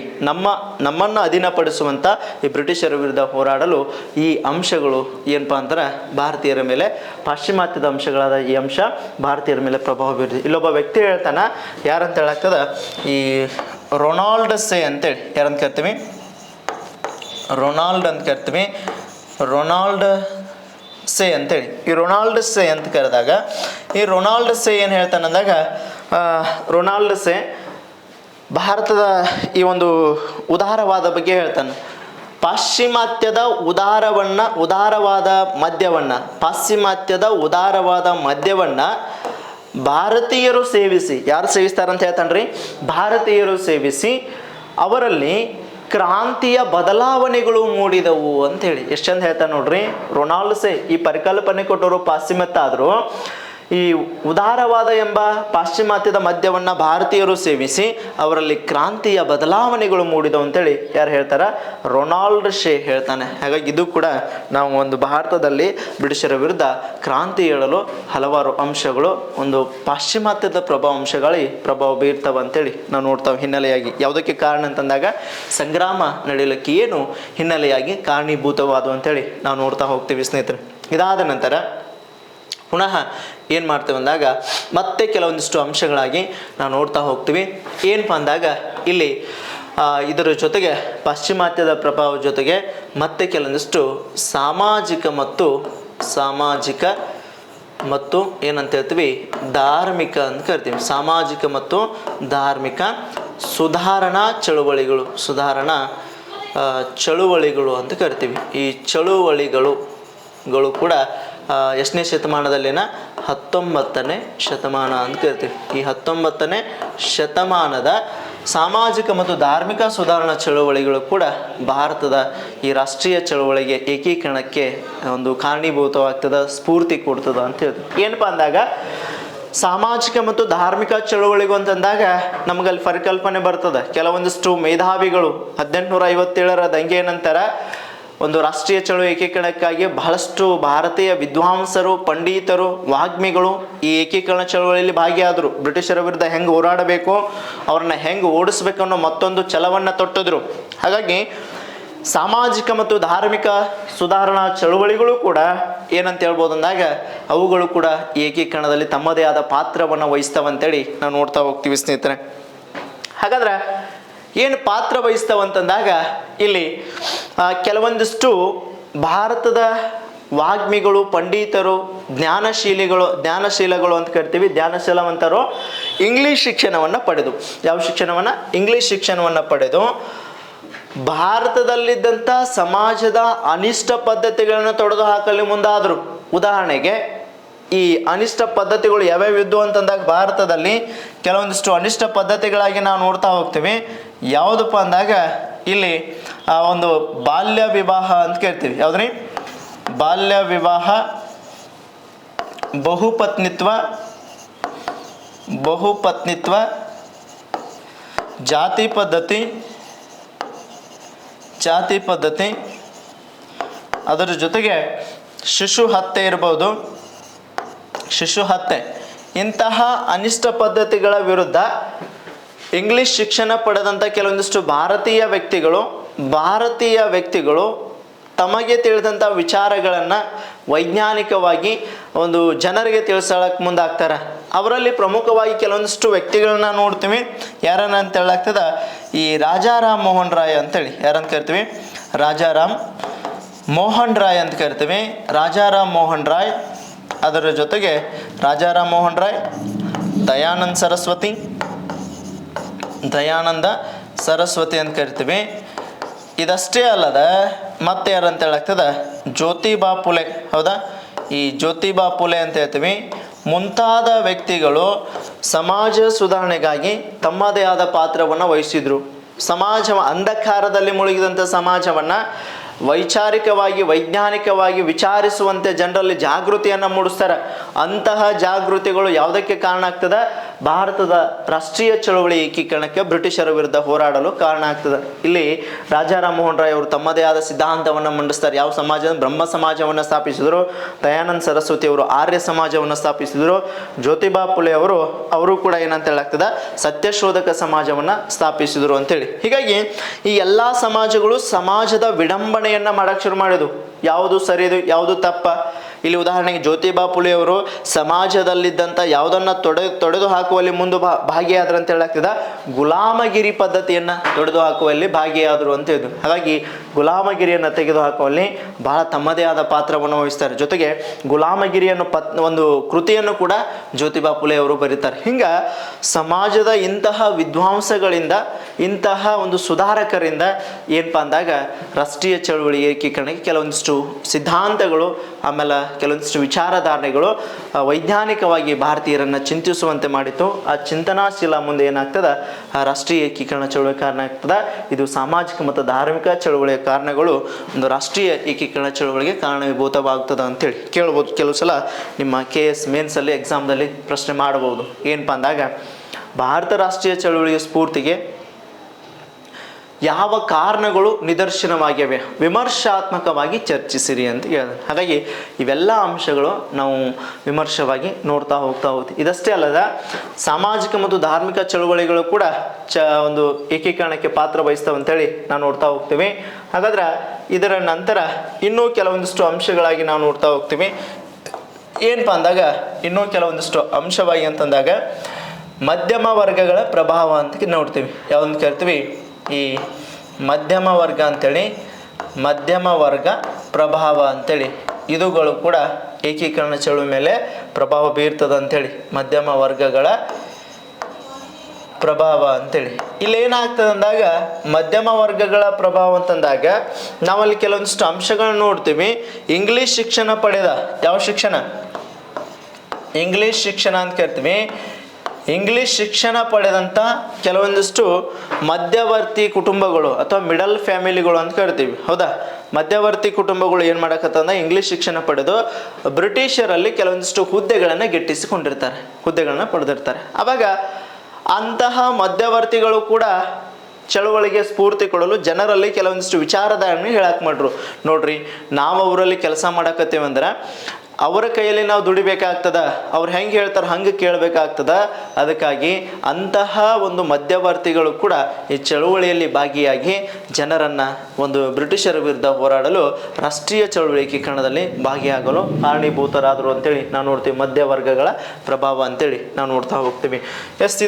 ನಮ್ಮನ್ನು ಅಧೀನಪಡಿಸುವಂಥ ಈ ಬ್ರಿಟಿಷರ ವಿರುದ್ಧ ಹೋರಾಡಲು ಈ ಅಂಶಗಳು ಏನಪ್ಪ ಅಂದ್ರೆ ಭಾರತೀಯರ ಮೇಲೆ, ಪಾಶ್ಚಿಮಾತ್ಯದ ಅಂಶಗಳಾದ ಈ ಅಂಶ ಭಾರತೀಯರ ಮೇಲೆ ಪ್ರಭಾವ ಬೀರಿದೆ. ಇಲ್ಲೊಬ್ಬ ವ್ಯಕ್ತಿ ಹೇಳ್ತಾನೆ, ಯಾರಂತ ಹೇಳಾಗ್ತದ, ಈ ರೊನಾಲ್ಡ್ ಸೇ ಅಂತೇಳಿ, ಯಾರಂತ ಕರಿತೀವಿ, ರೊನಾಲ್ಡ್ ಸೇ ಅಂತೇಳಿ. ಈ ರೊನಾಲ್ಡ್ ಸೇ ಅಂತ ಕರೆದಾಗ, ಈ ರೊನಾಲ್ಡ್ ಸೇ ಏನು ಹೇಳ್ತಾನೆ ಅಂದಾಗ, ರೊನಾಲ್ಡ್ ಸೇ ಭಾರತದ ಈ ಒಂದು ಉದಾರವಾದ ಬಗ್ಗೆ ಹೇಳ್ತಾನೆ. ಪಾಶ್ಚಿಮಾತ್ಯದ ಉದಾರವಾದ ಮದ್ಯವನ್ನು ಭಾರತೀಯರು ಸೇವಿಸಿ, ಯಾರು ಸೇವಿಸ್ತಾರಂತ ಹೇಳ್ತಾನ್ರಿ, ಭಾರತೀಯರು ಸೇವಿಸಿ ಅವರಲ್ಲಿ ಕ್ರಾಂತಿಯ ಬದಲಾವಣೆಗಳು ಮೂಡಿದವು ಅಂತೇಳಿ. ಎಷ್ಟು ಚಂದ ಹೇಳ್ತಾನೆ ನೋಡ್ರಿ ರೊನಾಲ್ಡ್ ಸೇ. ಈ ಪರಿಕಲ್ಪನೆ ಕೊಟ್ಟವರು ಪಾಶ್ಚಿಮಾತ್ಯ ಆದರೂ ಈ ಉದಾರವಾದ ಎಂಬ ಪಾಶ್ಚಿಮಾತ್ಯದ ಮದ್ಯವನ್ನು ಭಾರತೀಯರು ಸೇವಿಸಿ ಅವರಲ್ಲಿ ಕ್ರಾಂತಿಯ ಬದಲಾವಣೆಗಳು ಮೂಡಿದವು ಅಂತೇಳಿ ಯಾರು ಹೇಳ್ತಾರ, ರೊನಾಲ್ಡ್ ಸೇ ಹೇಳ್ತಾನೆ. ಹಾಗಾಗಿ ಇದು ಕೂಡ ನಾವು ಒಂದು ಭಾರತದಲ್ಲಿ ಬ್ರಿಟಿಷರ ವಿರುದ್ಧ ಕ್ರಾಂತಿ ಏಳಲು ಹಲವಾರು ಅಂಶಗಳು ಒಂದು ಪಾಶ್ಚಿಮಾತ್ಯದ ಪ್ರಭಾವ ಬೀರ್ತಾವ ಅಂತೇಳಿ ನಾವು ನೋಡ್ತಾವೆ ಹಿನ್ನೆಲೆಯಾಗಿ. ಯಾವುದಕ್ಕೆ ಕಾರಣ ಅಂತಂದಾಗ ಸಂಗ್ರಾಮ ನಡೆಯಲಿಕ್ಕೆ ಏನು ಹಿನ್ನೆಲೆಯಾಗಿ ಕಾರಣೀಭೂತವಾದವು ಅಂತೇಳಿ ನಾವು ನೋಡ್ತಾ ಹೋಗ್ತೀವಿ ಸ್ನೇಹಿತರೆ. ಇದಾದ ನಂತರ ಪುನಃ ಏನು ಮಾಡ್ತೇವೆ ಅಂದಾಗ ಮತ್ತೆ ಕೆಲವೊಂದಿಷ್ಟು ಅಂಶಗಳಾಗಿ ನಾವು ನೋಡ್ತಾ ಹೋಗ್ತೀವಿ. ಏನಪ್ಪ ಅಂದಾಗ ಇಲ್ಲಿ ಇದರ ಜೊತೆಗೆ ಪಾಶ್ಚಿಮಾತ್ಯದ ಪ್ರಭಾವ ಜೊತೆಗೆ ಮತ್ತೆ ಕೆಲವೊಂದಿಷ್ಟು ಸಾಮಾಜಿಕ ಮತ್ತು ಏನಂತ ಹೇಳ್ತೀವಿ, ಧಾರ್ಮಿಕ ಅಂತ ಕರಿತೀವಿ. ಸಾಮಾಜಿಕ ಮತ್ತು ಧಾರ್ಮಿಕ ಸುಧಾರಣಾ ಚಳುವಳಿಗಳು ಅಂತ ಕರಿತೀವಿ. ಈ ಚಳುವಳಿಗಳು ಕೂಡ ಎಷ್ಟನೇ ಶತಮಾನದಲ್ಲಿನ 19ನೇ ಶತಮಾನ ಅಂತ ಕರಿತೀವಿ. ಈ 19ನೇ ಶತಮಾನದ ಸಾಮಾಜಿಕ ಮತ್ತು ಧಾರ್ಮಿಕ ಸುಧಾರಣಾ ಚಳುವಳಿಗಳು ಕೂಡ ಭಾರತದ ಈ ರಾಷ್ಟ್ರೀಯ ಚಳುವಳಿಗೆ ಏಕೀಕರಣಕ್ಕೆ ಒಂದು ಕಾರಣೀಭೂತವಾಗ್ತದೆ, ಸ್ಫೂರ್ತಿ ಕೊಡ್ತದ ಅಂತ ಹೇಳ್ತೀವಿ. ಏನಪ್ಪ ಅಂದಾಗ ಸಾಮಾಜಿಕ ಮತ್ತು ಧಾರ್ಮಿಕ ಚಳುವಳಿಗಳು ಅಂತಂದಾಗ ನಮಗಲ್ಲಿ ಪರಿಕಲ್ಪನೆ ಬರ್ತದೆ. ಕೆಲವೊಂದಿಷ್ಟು ಮೇಧಾವಿಗಳು 1857ರ ದಂಗೆಯ ನಂತರ ಒಂದು ರಾಷ್ಟ್ರೀಯ ಚಳುವಳಿ ಏಕೀಕರಣಕ್ಕಾಗಿ ಬಹಳಷ್ಟು ಭಾರತೀಯ ವಿದ್ವಾಂಸರು, ಪಂಡಿತರು, ವಾಗ್ಮಿಗಳು ಈ ಏಕೀಕರಣ ಚಳುವಳಿಯಲ್ಲಿ ಭಾಗಿಯಾದರು. ಬ್ರಿಟಿಷರ ವಿರುದ್ಧ ಹೆಂಗೆ ಹೋರಾಡಬೇಕು, ಅವ್ರನ್ನ ಹೆಂಗೆ ಓಡಿಸ್ಬೇಕು ಅನ್ನೋ ಮತ್ತೊಂದು ಛಲವನ್ನು ತೊಟ್ಟಿದ್ರು. ಹಾಗಾಗಿ ಸಾಮಾಜಿಕ ಮತ್ತು ಧಾರ್ಮಿಕ ಸುಧಾರಣಾ ಚಳುವಳಿಗಳು ಕೂಡ ಏನಂತ ಹೇಳ್ಬೋದು ಅಂದಾಗ ಅವುಗಳು ಕೂಡ ಈ ಏಕೀಕರಣದಲ್ಲಿ ತಮ್ಮದೇ ಆದ ಪಾತ್ರವನ್ನು ವಹಿಸ್ತಾವಂತೇಳಿ ನಾವು ನೋಡ್ತಾ ಹೋಗ್ತೀವಿ ಸ್ನೇಹಿತರೆ. ಹಾಗಾದ್ರೆ ಏನು ಪಾತ್ರ ವಹಿಸ್ತಾವಂತಂದಾಗ ಇಲ್ಲಿ ಕೆಲವೊಂದಿಷ್ಟು ಭಾರತದ ವಾಗ್ಮಿಗಳು, ಪಂಡಿತರು, ಜ್ಞಾನಶೀಲಗಳು ಅಂತ ಕರಿತೀವಿ, ಜ್ಞಾನಶೀಲವಂತರು ಇಂಗ್ಲೀಷ್ ಶಿಕ್ಷಣವನ್ನು ಪಡೆದು, ಯಾವ ಶಿಕ್ಷಣವನ್ನು? ಇಂಗ್ಲೀಷ್ ಶಿಕ್ಷಣವನ್ನು ಪಡೆದು ಭಾರತದಲ್ಲಿದ್ದಂಥ ಸಮಾಜದ ಅನಿಷ್ಟ ಪದ್ಧತಿಗಳನ್ನು ತೊಡೆದು ಹಾಕಲು ಮುಂದಾದರು. ಉದಾಹರಣೆಗೆ ಈ ಅನಿಷ್ಟ ಪದ್ಧತಿಗಳು ಯಾವ್ಯಾವ ಇದ್ದು ಅಂತಂದಾಗ ಭಾರತದಲ್ಲಿ ಕೆಲವೊಂದಿಷ್ಟು ಅನಿಷ್ಟ ಪದ್ಧತಿಗಳಾಗಿ ನಾವು ನೋಡ್ತಾ ಹೋಗ್ತೀವಿ. ಯಾವುದಪ್ಪ ಅಂದಾಗ ಇಲ್ಲಿ ಒಂದು ಬಾಲ್ಯ ವಿವಾಹ ಅಂತ ಕೇಳ್ತೀವಿ. ಯಾವ್ದ್ರಿ? ಬಾಲ್ಯ ವಿವಾಹ, ಬಹುಪತ್ನಿತ್ವ, ಜಾತಿ ಪದ್ಧತಿ, ಅದರ ಜೊತೆಗೆ ಶಿಶು ಹತ್ಯೆ ಇರ್ಬೋದು, ಇಂತಹ ಅನಿಷ್ಟ ಪದ್ಧತಿಗಳ ವಿರುದ್ಧ ಇಂಗ್ಲಿಷ್ ಶಿಕ್ಷಣ ಪಡೆದಂಥ ಕೆಲವೊಂದಿಷ್ಟು ಭಾರತೀಯ ವ್ಯಕ್ತಿಗಳು ತಮಗೆ ತಿಳಿದಂಥ ವಿಚಾರಗಳನ್ನು ವೈಜ್ಞಾನಿಕವಾಗಿ ಒಂದು ಜನರಿಗೆ ತಿಳಿಸೋಕೆ ಮುಂದಾಗ್ತಾರೆ. ಅವರಲ್ಲಿ ಪ್ರಮುಖವಾಗಿ ಕೆಲವೊಂದಿಷ್ಟು ವ್ಯಕ್ತಿಗಳನ್ನ ನೋಡ್ತೀವಿ. ಯಾರನ್ನ ಅಂತ ಹೇಳಾಗ್ತದ? ಈ ರಾಜಾರಾಮ್ ಮೋಹನ್ ರಾಯ್ ಅಂತೇಳಿ. ಯಾರಂತ ಕರಿತೀವಿ? ರಾಜಾರಾಮ್ ಮೋಹನ್ ರಾಯ್ ಅಂತ ಕರಿತೀವಿ. ರಾಜಾರಾಮ್ ಮೋಹನ್ ರಾಯ್, ಅದರ ಜೊತೆಗೆ ರಾಜಾರಾಮ್ ಮೋಹನ್ ರಾಯ್, ದಯಾನಂದ ಸರಸ್ವತಿ ಅಂತ ಕರಿತೀವಿ. ಇದಷ್ಟೇ ಅಲ್ಲದ ಮತ್ತೆ ಯಾರಂತ ಹೇಳಾಗ್ತದ? ಜ್ಯೋತಿಬಾ ಫುಲೆ. ಹೌದಾ? ಈ ಜ್ಯೋತಿಬಾ ಫುಲೆ ಅಂತ ಹೇಳ್ತೀವಿ. ಮುಂತಾದ ವ್ಯಕ್ತಿಗಳು ಸಮಾಜ ಸುಧಾರಣೆಗಾಗಿ ತಮ್ಮದೇ ಆದ ಪಾತ್ರವನ್ನು ವಹಿಸಿದ್ರು. ಅಂಧಕಾರದಲ್ಲಿ ಮುಳುಗಿದಂಥ ಸಮಾಜವನ್ನು ವೈಜ್ಞಾನಿಕವಾಗಿ ವಿಚಾರಿಸುವಂತೆ ಜನರಲ್ಲಿ ಜಾಗೃತಿಯನ್ನು ಮೂಡಿಸ್ತಾರೆ. ಅಂತಹ ಜಾಗೃತಿಗಳು ಯಾವುದಕ್ಕೆ ಕಾರಣ ಆಗ್ತದೆ? ಭಾರತದ ರಾಷ್ಟ್ರೀಯ ಚಳವಳಿ ಏಕೀಕರಣಕ್ಕೆ ಬ್ರಿಟಿಷರ ವಿರುದ್ಧ ಹೋರಾಡಲು ಕಾರಣ ಆಗ್ತದೆ. ಇಲ್ಲಿ ರಾಜಾರಾಮ್ ಮೋಹನ್ ರಾಯ್ ಅವರು ತಮ್ಮದೇ ಆದ ಸಿದ್ಧಾಂತವನ್ನು ಮಂಡಿಸ್ತಾರೆ. ಯಾವ ಸಮಾಜ? ಬ್ರಹ್ಮ ಸಮಾಜವನ್ನು ಸ್ಥಾಪಿಸಿದರು. ದಯಾನಂದ ಸರಸ್ವತಿ ಅವರು ಆರ್ಯ ಸಮಾಜವನ್ನು ಸ್ಥಾಪಿಸಿದರು. ಜ್ಯೋತಿಬಾ ಫುಲೆ ಅವರು ಕೂಡ ಏನಂತ ಹೇಳಾಗ್ತದೆ? ಸತ್ಯಶೋಧಕ ಸಮಾಜವನ್ನು ಸ್ಥಾಪಿಸಿದರು ಅಂತೇಳಿ. ಹೀಗಾಗಿ ಈ ಎಲ್ಲ ಸಮಾಜಗಳು ಸಮಾಜದ ವಿಡಂಬನೆಯನ್ನು ಮಾಡಕ್ಕೆ ಶುರು ಮಾಡಿದವು. ಯಾವುದು ಸರಿದು, ಯಾವುದು ತಪ್ಪ? ಇಲ್ಲಿ ಉದಾಹರಣೆಗೆ ಜ್ಯೋತಿಬಾ ಫುಲೆ ಅವರು ಸಮಾಜದಲ್ಲಿದ್ದಂಥ ಯಾವುದನ್ನು ತೊಡೆದು ಹಾಕುವಲ್ಲಿ ಭಾಗಿಯಾದರು ಅಂತ ಹೇಳಾಗ್ತದೆ? ಗುಲಾಮಗಿರಿ ಪದ್ಧತಿಯನ್ನು ತೊಡೆದು ಹಾಕುವಲ್ಲಿ ಭಾಗಿಯಾದರು ಅಂತ ಹೇಳಿದ್ರು. ಹಾಗಾಗಿ ಗುಲಾಮಗಿರಿಯನ್ನು ತೆಗೆದು ಹಾಕುವಲ್ಲಿ ಬಹಳ ತಮ್ಮದೇ ಆದ ಪಾತ್ರವನ್ನು ವಹಿಸ್ತಾರೆ. ಜೊತೆಗೆ ಗುಲಾಮಗಿರಿಯನ್ನು ಒಂದು ಕೃತಿಯನ್ನು ಕೂಡ ಜ್ಯೋತಿಬಾ ಫುಲೆ ಅವರು ಬರೀತಾರೆ. ಹಿಂಗೆ ಸಮಾಜದ ಇಂತಹ ವಿದ್ವಾಂಸಗಳಿಂದ, ಇಂತಹ ಒಂದು ಸುಧಾರಕರಿಂದ ಏನಪ್ಪ ಅಂದಾಗ ರಾಷ್ಟ್ರೀಯ ಚಳವಳಿ ಏಕೀಕರಣಕ್ಕೆ ಕೆಲವೊಂದಿಷ್ಟು ಸಿದ್ಧಾಂತಗಳು, ಆಮೇಲೆ ಕೆಲವೊಂದಿಷ್ಟು ವಿಚಾರಧಾರಣೆಗಳು ವೈಜ್ಞಾನಿಕವಾಗಿ ಭಾರತೀಯರನ್ನು ಚಿಂತಿಸುವಂತೆ ಮಾಡಿತ್ತು. ಆ ಚಿಂತನಾಶೀಲ ಮುಂದೆ ಏನಾಗ್ತದೆ? ಆ ರಾಷ್ಟ್ರೀಯ ಏಕೀಕರಣ ಚಳವಳಿ ಕಾರಣ ಆಗ್ತದೆ. ಇದು ಸಾಮಾಜಿಕ ಮತ್ತು ಧಾರ್ಮಿಕ ಚಳವಳಿಯ ಕಾರಣಗಳು ಒಂದು ರಾಷ್ಟ್ರೀಯ ಏಕೀಕರಣ ಚಳವಳಿಗೆ ಕಾರಣೀಭೂತವಾಗ್ತದೆ ಅಂತೇಳಿ ಕೇಳ್ಬೋದು. ಕೆಲವು ಸಲ ನಿಮ್ಮ KS ಮೇನ್ಸಲ್ಲಿ ಎಕ್ಸಾಮ್ದಲ್ಲಿ ಪ್ರಶ್ನೆ ಮಾಡಬಹುದು. ಏನಪ್ಪ ಅಂದಾಗ ಭಾರತ ರಾಷ್ಟ್ರೀಯ ಚಳವಳಿಯ ಸ್ಫೂರ್ತಿಗೆ ಯಾವ ಕಾರಣಗಳು ನಿದರ್ಶನವಾಗಿವೆ, ವಿಮರ್ಶಾತ್ಮಕವಾಗಿ ಚರ್ಚಿಸಿರಿ ಅಂತ ಹೇಳಿದೆ. ಹಾಗಾಗಿ ಇವೆಲ್ಲ ಅಂಶಗಳು ನಾವು ವಿಮರ್ಶವಾಗಿ ನೋಡ್ತಾ ಹೋಗ್ತೀವಿ. ಇದಷ್ಟೇ ಅಲ್ಲದ ಸಾಮಾಜಿಕ ಮತ್ತು ಧಾರ್ಮಿಕ ಚಳುವಳಿಗಳು ಕೂಡ ಒಂದು ಏಕೀಕರಣಕ್ಕೆ ಪಾತ್ರ ವಹಿಸ್ತವೆ ಅಂತೇಳಿ ನಾವು ನೋಡ್ತಾ ಹೋಗ್ತೀವಿ. ಹಾಗಾದ್ರೆ ಇದರ ನಂತರ ಇನ್ನೂ ಕೆಲವೊಂದಿಷ್ಟು ಅಂಶಗಳಾಗಿ ನಾವು ನೋಡ್ತಾ ಹೋಗ್ತೀವಿ. ಏನಪ್ಪ ಅಂದಾಗ ಇನ್ನೂ ಕೆಲವೊಂದಿಷ್ಟು ಅಂಶವಾಗಿ ಅಂತಂದಾಗ ಮಧ್ಯಮ ವರ್ಗಗಳ ಪ್ರಭಾವ ಅಂತ ನೋಡ್ತೀವಿ. ಯಾವ್ದು ಕರಿತೀವಿ? ಈ ಮಧ್ಯಮ ವರ್ಗ ಅಂತೇಳಿ, ಮಧ್ಯಮ ವರ್ಗ ಪ್ರಭಾವ ಅಂತೇಳಿ ಇದುಗಳು ಕೂಡ ಏಕೀಕರಣ ಚಳುವಳಿ ಮೇಲೆ ಪ್ರಭಾವ ಬೀರ್ತದೆ ಅಂಥೇಳಿ. ಮಧ್ಯಮ ವರ್ಗಗಳ ಪ್ರಭಾವ ಅಂತೇಳಿ ಇಲ್ಲಿ ಏನಾಗ್ತದೆ ಅಂದಾಗ ಮಧ್ಯಮ ವರ್ಗಗಳ ಪ್ರಭಾವ ಅಂತಂದಾಗ ನಾವಲ್ಲಿ ಕೆಲವೊಂದಿಷ್ಟು ಅಂಶಗಳನ್ನ ನೋಡ್ತೀವಿ. ಇಂಗ್ಲೀಷ್ ಶಿಕ್ಷಣ ಪಡೆದ, ಯಾವ ಶಿಕ್ಷಣ? ಇಂಗ್ಲೀಷ್ ಶಿಕ್ಷಣ ಅಂತ ಕರಿತೀವಿ. ಇಂಗ್ಲೀಷ್ ಶಿಕ್ಷಣ ಪಡೆದಂಥ ಕೆಲವೊಂದಿಷ್ಟು ಮಧ್ಯವರ್ತಿ ಕುಟುಂಬಗಳು ಅಥವಾ ಮಿಡಲ್ ಫ್ಯಾಮಿಲಿಗಳು ಅಂತ ಕರಿತೀವಿ. ಹೌದಾ? ಮಧ್ಯವರ್ತಿ ಕುಟುಂಬಗಳು ಏನು ಮಾಡಕತ್ತಂದ್ರೆ ಇಂಗ್ಲೀಷ್ ಶಿಕ್ಷಣ ಪಡೆದು ಬ್ರಿಟಿಷರಲ್ಲಿ ಕೆಲವೊಂದಿಷ್ಟು ಹುದ್ದೆಗಳನ್ನು ಹುದ್ದೆಗಳನ್ನ ಪಡೆದಿರ್ತಾರೆ. ಆವಾಗ ಅಂತಹ ಮಧ್ಯವರ್ತಿಗಳು ಕೂಡ ಚಳುವಳಿಗೆ ಸ್ಫೂರ್ತಿ ಕೊಡಲು ಜನರಲ್ಲಿ ಕೆಲವೊಂದಿಷ್ಟು ವಿಚಾರಧಾರಣೆ ಹೇಳಕ್ಕೆ ಮಾಡ್ರು. ನೋಡ್ರಿ, ನಾವು ಅವರಲ್ಲಿ ಕೆಲಸ ಮಾಡಕತ್ತೀವಂದ್ರೆ ಅವರ ಕೈಯಲ್ಲಿ ನಾವು ದುಡಿಬೇಕಾಗ್ತದ, ಅವ್ರು ಹೆಂಗೆ ಹೇಳ್ತಾರೆ ಹಂಗೆ ಕೇಳಬೇಕಾಗ್ತದ. ಅದಕ್ಕಾಗಿ ಅಂತಹ ಒಂದು ಮಧ್ಯವರ್ತಿಗಳು ಕೂಡ ಈ ಚಳುವಳಿಯಲ್ಲಿ ಭಾಗಿಯಾಗಿ ಜನರನ್ನು ಒಂದು ಬ್ರಿಟಿಷರ ವಿರುದ್ಧ ಹೋರಾಡಲು ರಾಷ್ಟ್ರೀಯ ಚಳುವಳಿಕರಣದಲ್ಲಿ ಭಾಗಿಯಾಗಲು ಕಾರಣೀಭೂತರಾದರು ಅಂತೇಳಿ ನಾವು ನೋಡ್ತೀವಿ. ಮಧ್ಯವರ್ಗಗಳ ಪ್ರಭಾವ ಅಂತೇಳಿ ನಾವು ನೋಡ್ತಾ ಹೋಗ್ತೀವಿ.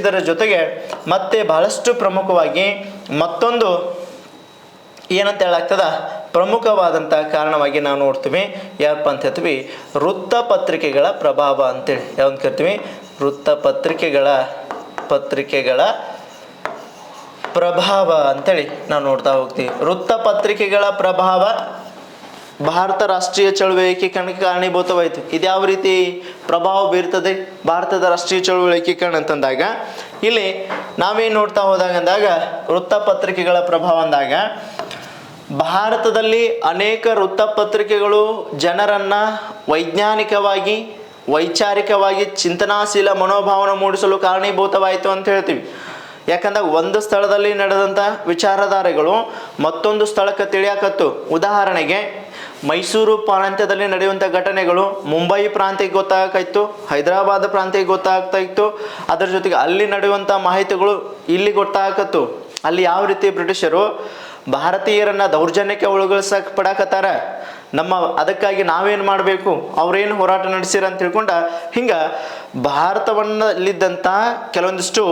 ಇದರ ಜೊತೆಗೆ ಮತ್ತೆ ಬಹಳಷ್ಟು ಪ್ರಮುಖವಾಗಿ ಮತ್ತೊಂದು ಏನಂತ ಹೇಳಾಗ್ತದ, ಪ್ರಮುಖವಾದಂಥ ಕಾರಣವಾಗಿ ನಾವು ನೋಡ್ತೀವಿ ಯಾರಪ್ಪ ಅಂತ ಹೇಳ್ತೀವಿ, ವೃತ್ತಪತ್ರಿಕೆಗಳ ಪ್ರಭಾವ ಅಂತೇಳಿ. ಯಾವಂತ ಕರಿತೀವಿ, ವೃತ್ತಪತ್ರಿಕೆಗಳ ಪ್ರಭಾವ ಅಂತೇಳಿ ನಾವು ನೋಡ್ತಾ ಹೋಗ್ತೀವಿ. ವೃತ್ತಪತ್ರಿಕೆಗಳ ಪ್ರಭಾವ ಭಾರತ ರಾಷ್ಟ್ರೀಯ ಚಳುವಳಿಕರಣಕ್ಕೆ ಕಾರಣೀಭೂತವಾಯಿತು. ಇದು ಯಾವ ರೀತಿ ಪ್ರಭಾವ ಬೀರ್ತದೆ ಭಾರತದ ರಾಷ್ಟ್ರೀಯ ಚಳುವಳಿಕರಣ ಅಂತಂದಾಗ, ಇಲ್ಲಿ ನಾವೇನು ನೋಡ್ತಾ ಹೋದಾಗ ಅಂದಾಗ ವೃತ್ತಪತ್ರಿಕೆಗಳ ಪ್ರಭಾವ ಅಂದಾಗ ಭಾರತದಲ್ಲಿ ಅನೇಕ ವೃತ್ತಪತ್ರಿಕೆಗಳು ಜನರನ್ನು ವೈಜ್ಞಾನಿಕವಾಗಿ ವೈಚಾರಿಕವಾಗಿ ಚಿಂತನಾಶೀಲ ಮನೋಭಾವನೆ ಮೂಡಿಸಲು ಕಾರಣೀಭೂತವಾಯಿತು ಅಂತ ಹೇಳ್ತೀವಿ. ಯಾಕಂದ್ರೆ ಒಂದು ಸ್ಥಳದಲ್ಲಿ ನಡೆದಂಥ ವಿಚಾರಧಾರೆಗಳು ಮತ್ತೊಂದು ಸ್ಥಳಕ್ಕೆ ತಿಳಿಯಾಕತ್ತು. ಉದಾಹರಣೆಗೆ ಮೈಸೂರು ಪ್ರಾಂತ್ಯದಲ್ಲಿ ನಡೆಯುವಂಥ ಘಟನೆಗಳು ಮುಂಬೈ ಪ್ರಾಂತ್ಯಕ್ಕೆ ಗೊತ್ತಾಗ್ತಾಯಿತ್ತು, ಹೈದರಾಬಾದ್ ಪ್ರಾಂತ್ಯಕ್ಕೆ ಗೊತ್ತಾಗ್ತಾ ಇತ್ತು. ಅದರ ಜೊತೆಗೆ ಅಲ್ಲಿ ನಡೆಯುವಂಥ ಮಾಹಿತಿಗಳು ಇಲ್ಲಿ ಗೊತ್ತಾಗತ್ತು. ಅಲ್ಲಿ ಯಾವ ರೀತಿ ಬ್ರಿಟಿಷರು ಭಾರತೀಯರನ್ನು ದೌರ್ಜನ್ಯಕ್ಕೆ ಒಳಗೊಳಿಸಕ್ಕೆ ಪಡಾಕತ್ತಾರ, ಅದಕ್ಕಾಗಿ ನಾವೇನು ಮಾಡಬೇಕು, ಅವ್ರೇನು ಹೋರಾಟ ನಡೆಸಿರ ಅಂತ ತಿಳ್ಕೊಂಡ ಹಿಂಗೆ ಭಾರತವನ್ನಲ್ಲಿದ್ದಂಥ ಕೆಲವೊಂದಿಷ್ಟು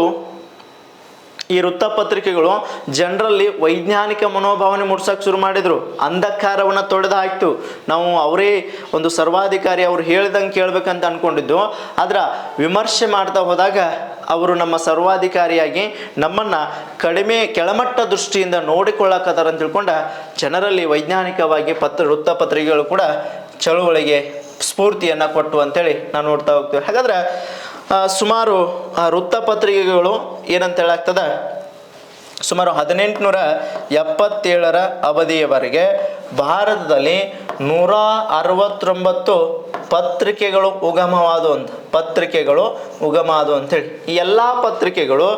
ಈ ವೃತ್ತಪತ್ರಿಕೆಗಳು ಜನರಲ್ಲಿ ವೈಜ್ಞಾನಿಕ ಮನೋಭಾವನೆ ಮೂಡಿಸೋಕೆ ಶುರು ಮಾಡಿದರು. ಅಂಧಕಾರವನ್ನು ತೊಡೆದು ಹಾಕ್ತು. ನಾವು ಅವರೇ ಒಂದು ಸರ್ವಾಧಿಕಾರಿ, ಅವ್ರು ಹೇಳ್ದಂಗೆ ಕೇಳಬೇಕಂತ ಅಂದ್ಕೊಂಡಿದ್ದು, ಆದ್ರೆ ವಿಮರ್ಶೆ ಮಾಡ್ತಾ ಹೋದಾಗ ಅವರು ನಮ್ಮ ಸರ್ವಾಧಿಕಾರಿಯಾಗಿ ನಮ್ಮನ್ನು ಕೆಳಮಟ್ಟ ದೃಷ್ಟಿಯಿಂದ ನೋಡಿಕೊಳ್ಳಕತ್ತಾರ ಅಂತ ತಿಳ್ಕೊಂಡ ಜನರಲ್ಲಿ ವೈಜ್ಞಾನಿಕವಾಗಿ ವೃತ್ತಪತ್ರಿಕೆಗಳು ಕೂಡ ಚಳುವಳಿಗೆ ಸ್ಫೂರ್ತಿಯನ್ನು ಕೊಟ್ಟು ಅಂತೇಳಿ ನಾವು ನೋಡ್ತಾ ಹೋಗ್ತೀವಿ. ಹಾಗಾದ್ರೆ ಸುಮಾರು ವೃತ್ತಪತ್ರಿಕೆಗಳು ಏನಂತ ಹೇಳಾಗ್ತದ, ಸುಮಾರು 1877ರ ಅವಧಿಯವರೆಗೆ ಭಾರತದಲ್ಲಿ 169 ಪತ್ರಿಕೆಗಳು ಉಗಮವಾದವು ಅಂತೇಳಿ. ಈ ಎಲ್ಲ ಪತ್ರಿಕೆಗಳು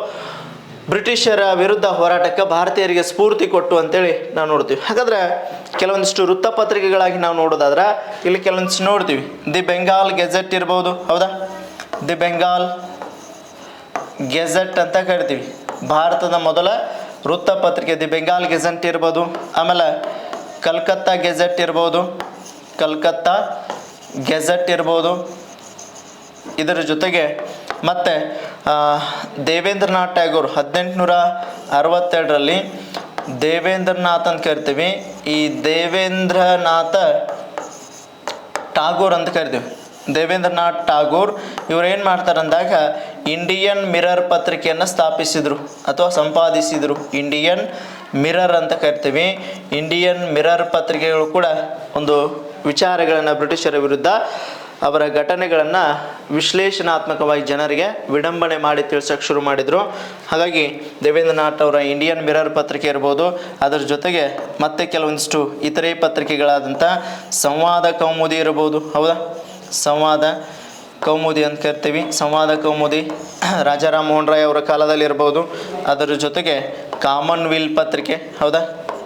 ಬ್ರಿಟಿಷರ ವಿರುದ್ಧ ಹೋರಾಟಕ್ಕೆ ಭಾರತೀಯರಿಗೆ ಸ್ಫೂರ್ತಿ ಕೊಟ್ಟು ಅಂತೇಳಿ ನಾವು ನೋಡ್ತೀವಿ. ಹಾಗಾದ್ರೆ ಕೆಲವೊಂದಿಷ್ಟು ವೃತ್ತಪತ್ರಿಕೆಗಳಾಗಿ ನಾವು ನೋಡೋದಾದ್ರೆ ಇಲ್ಲಿ ಕೆಲವೊಂದಿಷ್ಟು ನೋಡ್ತೀವಿ. ದಿ ಬೆಂಗಾಲ್ ಗೆಜೆಟ್ ಇರ್ಬೋದು, ಹೌದಾ? ದಿ ಬೆಂಗಾಲ್ ಗೆಜೆಟ್ ಅಂತ ಕರಿತೀವಿ. ಭಾರತದ ಮೊದಲ ವೃತ್ತಪತ್ರಿಕೆ ದಿ ಬೆಂಗಾಲ್ ಗೆಜೆಟ್ ಇರ್ಬೋದು. ಆಮೇಲೆ ಕಲ್ಕತ್ತಾ ಗೆಜೆಟ್ ಇರ್ಬೋದು. ಇದರ ಜೊತೆಗೆ ಮತ್ತೆ ದೇವೇಂದ್ರನಾಥ್ ಟ್ಯಾಗೋರ್ 1862ರಲ್ಲಿ ದೇವೇಂದ್ರನಾಥ್ ಅಂತ ಕರಿತೀವಿ. ಈ ದೇವೇಂದ್ರನಾಥ ಟಾಗೋರ್ ಅಂತ ಕರಿತೀವಿ. ದೇವೇಂದ್ರನಾಥ್ ಟಾಗೋರ್ ಇವ್ರು ಏನು ಮಾಡ್ತಾರೆ ಅಂದಾಗ ಇಂಡಿಯನ್ ಮಿರರ್ ಪತ್ರಿಕೆಯನ್ನು ಸ್ಥಾಪಿಸಿದರು ಅಥವಾ ಸಂಪಾದಿಸಿದರು. ಇಂಡಿಯನ್ ಮಿರರ್ ಅಂತ ಕರಿತೀವಿ. ಇಂಡಿಯನ್ ಮಿರರ್ ಪತ್ರಿಕೆಗಳು ಕೂಡ ಒಂದು ವಿಚಾರಗಳನ್ನು ಬ್ರಿಟಿಷರ ವಿರುದ್ಧ ಅವರ ಘಟನೆಗಳನ್ನು ವಿಶ್ಲೇಷಣಾತ್ಮಕವಾಗಿ ಜನರಿಗೆ ವಿಡಂಬನೆ ಮಾಡಿ ತಿಳಿಸೋಕೆ ಶುರು ಮಾಡಿದರು. ಹಾಗಾಗಿ ದೇವೇಂದ್ರನಾಥ್ ಅವರ ಇಂಡಿಯನ್ ಮಿರರ್ ಪತ್ರಿಕೆ ಇರ್ಬೋದು. ಅದರ ಜೊತೆಗೆ ಮತ್ತೆ ಕೆಲವೊಂದಿಷ್ಟು ಇತರೆ ಪತ್ರಿಕೆಗಳಾದಂಥ ಸಂವಾದ ಕೌಮುದಿ ಇರ್ಬೋದು, ಹೌದಾ? ಸಂವಾದ ಕೌಮುದಿ ಅಂತ ಕರಿತೀವಿ. ಸಂವಾದ ಕೌಮುದಿ ರಾಜಾರಾಮ್ ಮೋಹನ್ ರಾಯ್ ಅವರ ಕಾಲದಲ್ಲಿ ಇರ್ಬೋದು. ಅದರ ಜೊತೆಗೆ ಕಾಮನ್ವೆಲ್ ಪತ್ರಿಕೆ, ಹೌದಾ?